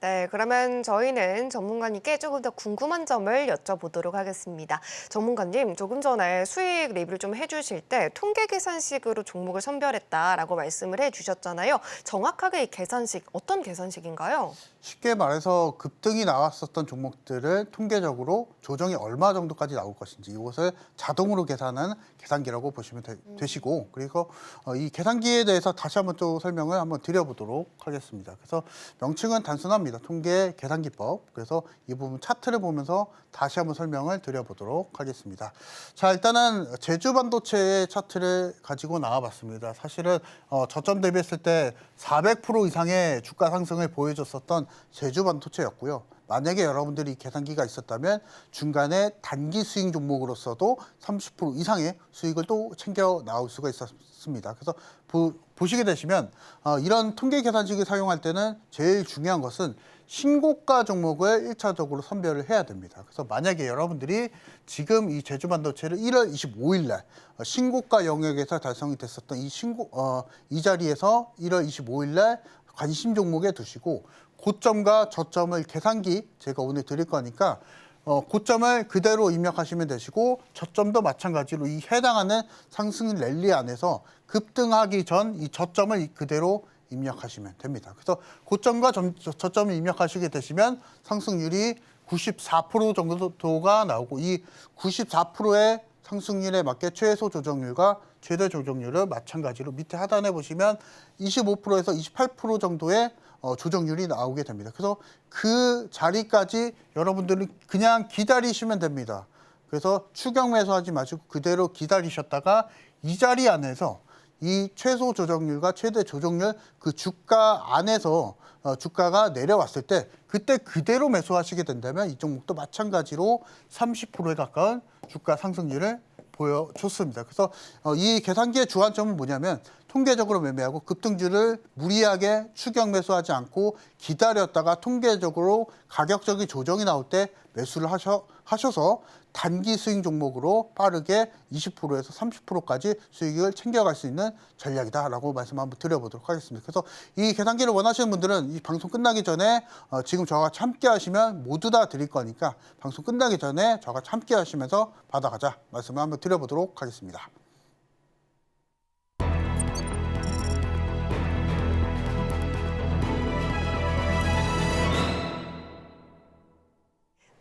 네, 그러면 저희는 전문가님께 조금 더 궁금한 점을 여쭤보도록 하겠습니다. 전문가님, 조금 전에 수익 리뷰를 좀 해주실 때 통계 계산식으로 종목을 선별했다라고 말씀을 해주셨잖아요. 정확하게 이 계산식, 어떤 계산식인가요? 쉽게 말해서 급등이 나왔었던 종목들을 통계적으로 조정이 얼마 정도까지 나올 것인지 이것을 자동으로 계산하는 계산기라고 보시면 되시고, 그리고 이 계산기에 대해서 다시 한번 또 설명을 한번 드려보도록 하겠습니다. 그래서 명칭은 단순합니다. 통계 계산기법. 그래서 이 부분 차트를 보면서 다시 한번 설명을 드려보도록 하겠습니다. 자, 일단은 제주반도체의 차트를 가지고 나와봤습니다. 사실은 저점 대비했을 때 400% 이상의 주가 상승을 보여줬었던 제주반도체였고요. 만약에 여러분들이 계산기가 있었다면 중간에 단기 수익 종목으로서도 30% 이상의 수익을 또 챙겨 나올 수가 있었습니다. 그래서 보시게 되시면 이런 통계 계산식을 사용할 때는 제일 중요한 것은 신고가 종목을 1차적으로 선별을 해야 됩니다. 그래서 만약에 여러분들이 지금 이 제주반도체를 1월 25일 날 신고가 영역에서 달성이 됐었던 이 자리에서 1월 25일 날 관심 종목에 두시고, 고점과 저점을 계산기 제가 오늘 드릴 거니까 고점을 그대로 입력하시면 되시고, 저점도 마찬가지로 이 해당하는 상승 랠리 안에서 급등하기 전 이 저점을 그대로 입력하시면 됩니다. 그래서 고점과 저점을 입력하시게 되시면 상승률이 94% 정도가 나오고, 이 94%의 상승률에 맞게 최소 조정률과 최대 조정률을 마찬가지로 밑에 하단에 보시면 25%에서 28% 정도의 조정률이 나오게 됩니다. 그래서 그 자리까지 여러분들은 그냥 기다리시면 됩니다. 그래서 추격 매수하지 마시고 그대로 기다리셨다가 이 자리 안에서 이 최소 조정률과 최대 조정률 그 주가 안에서 주가가 내려왔을 때 그때 그대로 매수하시게 된다면 이 종목도 마찬가지로 30%에 가까운 주가 상승률을 보여줬습니다. 그래서 이 계산기의 주안점은 뭐냐면 통계적으로 매매하고 급등주를 무리하게 추격 매수하지 않고 기다렸다가 통계적으로 가격적인 조정이 나올 때 매수를 하셔서 단기 스윙 종목으로 빠르게 20%에서 30%까지 수익을 챙겨갈 수 있는 전략이다라고 말씀 한번 드려보도록 하겠습니다. 그래서 이 계산기를 원하시는 분들은 이 방송 끝나기 전에 지금 저와 같이 함께 하시면 모두 다 드릴 거니까 방송 끝나기 전에 저와 같이 함께 하시면서 받아가자 말씀을 한번 드려보도록 하겠습니다.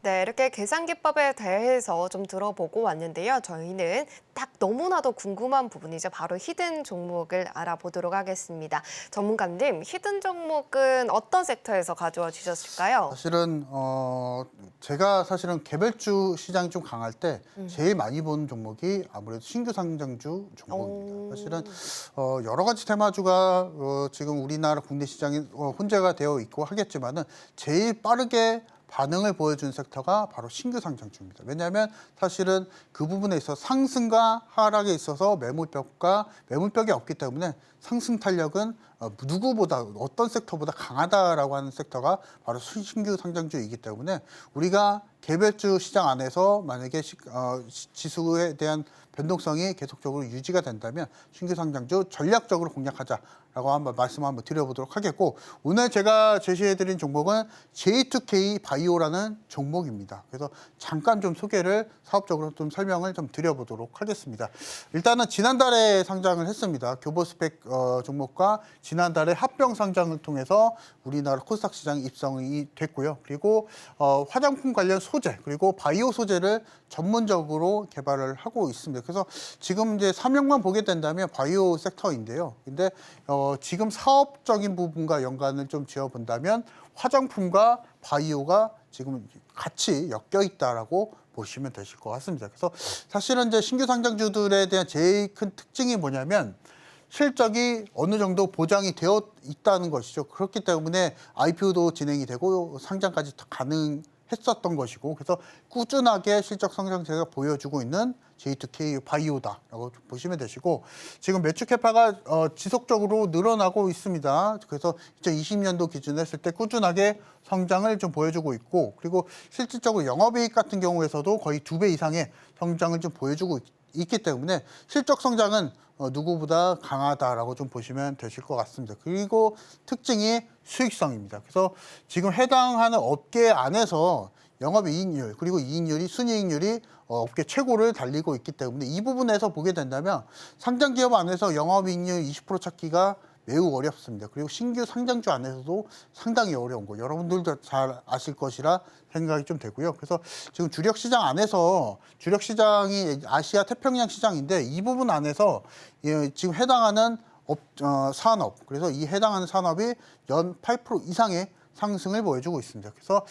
네, 이렇게 계산 기법에 대해서 좀 들어보고 왔는데요. 저희는 딱 너무나도 궁금한 부분이죠. 바로 히든 종목을 알아보도록 하겠습니다. 전문가님, 히든 종목은 어떤 섹터에서 가져와 주셨을까요? 사실은 제가 사실은 개별주 시장이 좀 강할 때 제일 많이 본 종목이 아무래도 신규 상장주 종목입니다. 사실은 여러 가지 테마주가 지금 우리나라 국내 시장에 혼재가 되어 있고 하겠지만은 제일 빠르게 반응을 보여준 섹터가 바로 신규 상장주입니다. 왜냐하면 사실은 그 부분에 있어서 상승과 하락에 있어서 매물벽이 없기 때문에 상승 탄력은 누구보다 어떤 섹터보다 강하다라고 하는 섹터가 바로 신규 상장주이기 때문에 우리가 개별주 시장 안에서 만약에 지수에 대한 변동성이 계속적으로 유지가 된다면 신규 상장주 전략적으로 공략하자라고 한번 말씀 한번 드려보도록 하겠고, 오늘 제가 제시해드린 종목은 J2K 바이오라는 종목입니다. 그래서 잠깐 좀 소개를 사업적으로 좀 설명을 좀 드려보도록 하겠습니다. 일단은 지난달에 상장을 했습니다. 교보스펙 종목과 지난달에 합병 상장을 통해서 우리나라 코스닥 시장에 입성이 됐고요. 그리고 화장품 관련 소재 그리고 바이오 소재를 전문적으로 개발을 하고 있습니다. 그래서 지금 이제 사명만 보게 된다면 바이오 섹터인데요. 근데 지금 사업적인 부분과 연관을 좀 지어본다면 화장품과 바이오가 지금 같이 엮여 있다라고 보시면 되실 것 같습니다. 그래서 사실은 이제 신규 상장주들에 대한 제일 큰 특징이 뭐냐면 실적이 어느 정도 보장이 되어 있다는 것이죠. 그렇기 때문에 IPO도 진행이 되고 상장까지 가능했었던 것이고, 그래서 꾸준하게 실적 성장세가 보여주고 있는 J2K 바이오다라고 보시면 되시고, 지금 매출 캐파가 지속적으로 늘어나고 있습니다. 그래서 2020년도 기준으로 했을 때 꾸준하게 성장을 좀 보여주고 있고, 그리고 실질적으로 영업이익 같은 경우에서도 거의 2배 이상의 성장을 좀 보여주고 있기 때문에 실적 성장은 누구보다 강하다라고 좀 보시면 되실 것 같습니다. 그리고 특징이 수익성입니다. 그래서 지금 해당하는 업계 안에서 영업이익률 그리고 이익률이 순이익률이 업계 최고를 달리고 있기 때문에 이 부분에서 보게 된다면 상장기업 안에서 영업이익률 20% 찾기가 매우 어렵습니다. 그리고 신규 상장주 안에서도 상당히 어려운 거 여러분들도 잘 아실 것이라 생각이 좀 되고요. 그래서 지금 주력 시장 안에서 주력 시장이 아시아 태평양 시장인데 이 부분 안에서 지금 해당하는 산업, 그래서 이 해당하는 산업이 연 8% 이상의 상승을 보여주고 있습니다. 그래서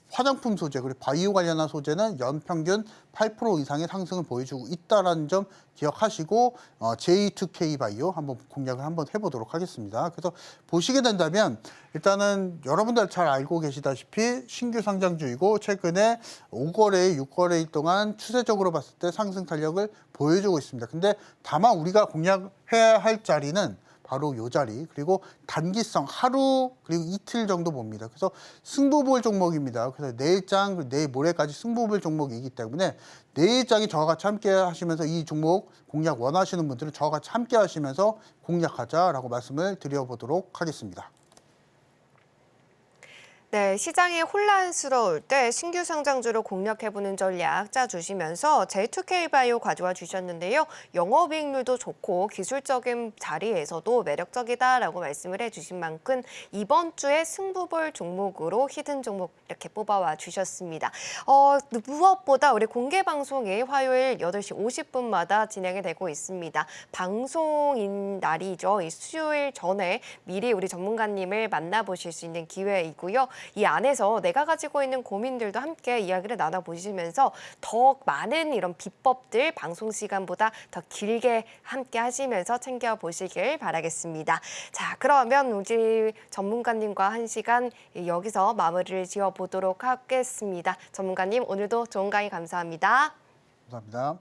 화장품 소재 그리고 바이오 관련한 소재는 연평균 8% 이상의 상승을 보여주고 있다는 점 기억하시고 J2K 바이오 한번 공략을 한번 해보도록 하겠습니다. 그래서 보시게 된다면 일단은 여러분들 잘 알고 계시다시피 신규 상장주이고 최근에 5거래일, 6거래일 동안 추세적으로 봤을 때 상승 탄력을 보여주고 있습니다. 근데 다만 우리가 공략해야 할 자리는 바로 요 자리, 그리고 단기성 하루 그리고 이틀 정도 봅니다. 그래서 승부볼 종목입니다. 그래서 내일장, 내일 모레까지 승부볼 종목이기 때문에 내일장이 저와 같이 함께 하시면서 이 종목 공략 원하시는 분들은 저와 같이 함께 하시면서 공략하자라고 말씀을 드려보도록 하겠습니다. 네, 시장이 혼란스러울 때 신규 상장주로 공략해보는 전략 짜주시면서 J2K 바이오 가져와 주셨는데요. 영업이익률도 좋고 기술적인 자리에서도 매력적이다라고 말씀을 해주신 만큼 이번 주에 승부볼 종목으로 히든 종목 이렇게 뽑아와 주셨습니다. 무엇보다 우리 공개 방송이 화요일 8시 50분마다 진행이 되고 있습니다. 방송인 날이죠. 이 수요일 전에 미리 우리 전문가님을 만나보실 수 있는 기회이고요. 이 안에서 내가 가지고 있는 고민들도 함께 이야기를 나눠보시면서 더 많은 이런 비법들 방송 시간보다 더 길게 함께 하시면서 챙겨보시길 바라겠습니다. 자, 그러면 우리 전문가님과 한 시간 여기서 마무리를 지어보도록 하겠습니다. 전문가님, 오늘도 좋은 강의 감사합니다. 감사합니다.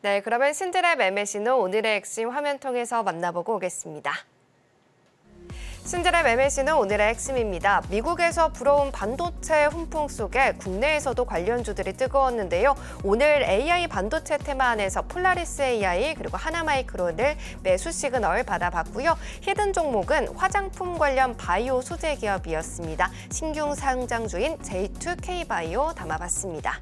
네, 그러면 신들의 매매 신호 오늘의 핵심 화면 통해서 만나보고 오겠습니다. 신들의 매매 신호 오늘의 핵심입니다. 미국에서 불어온 반도체 훈풍 속에 국내에서도 관련주들이 뜨거웠는데요. 오늘 AI 반도체 테마 안에서 폴라리스 AI 그리고 하나마이크론을 매수 시그널 받아봤고요. 히든 종목은 화장품 관련 바이오 소재 기업이었습니다. 신규 상장주인 J2K바이오 담아봤습니다.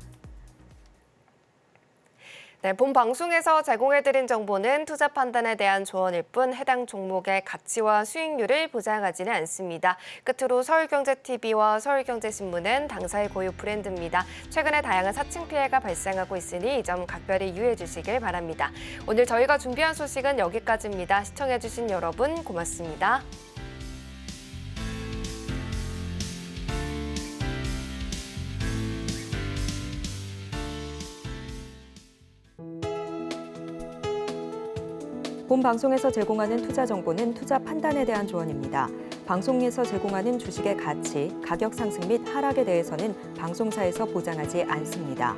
네, 본 방송에서 제공해드린 정보는 투자 판단에 대한 조언일 뿐 해당 종목의 가치와 수익률을 보장하지는 않습니다. 끝으로 서울경제TV와 서울경제신문은 당사의 고유 브랜드입니다. 최근에 다양한 사칭 피해가 발생하고 있으니 이 점 각별히 유의해 주시길 바랍니다. 오늘 저희가 준비한 소식은 여기까지입니다. 시청해주신 여러분 고맙습니다. 본 방송에서 제공하는 투자 정보는 투자 판단에 대한 조언입니다. 방송에서 제공하는 주식의 가치, 가격 상승 및 하락에 대해서는 방송사에서 보장하지 않습니다.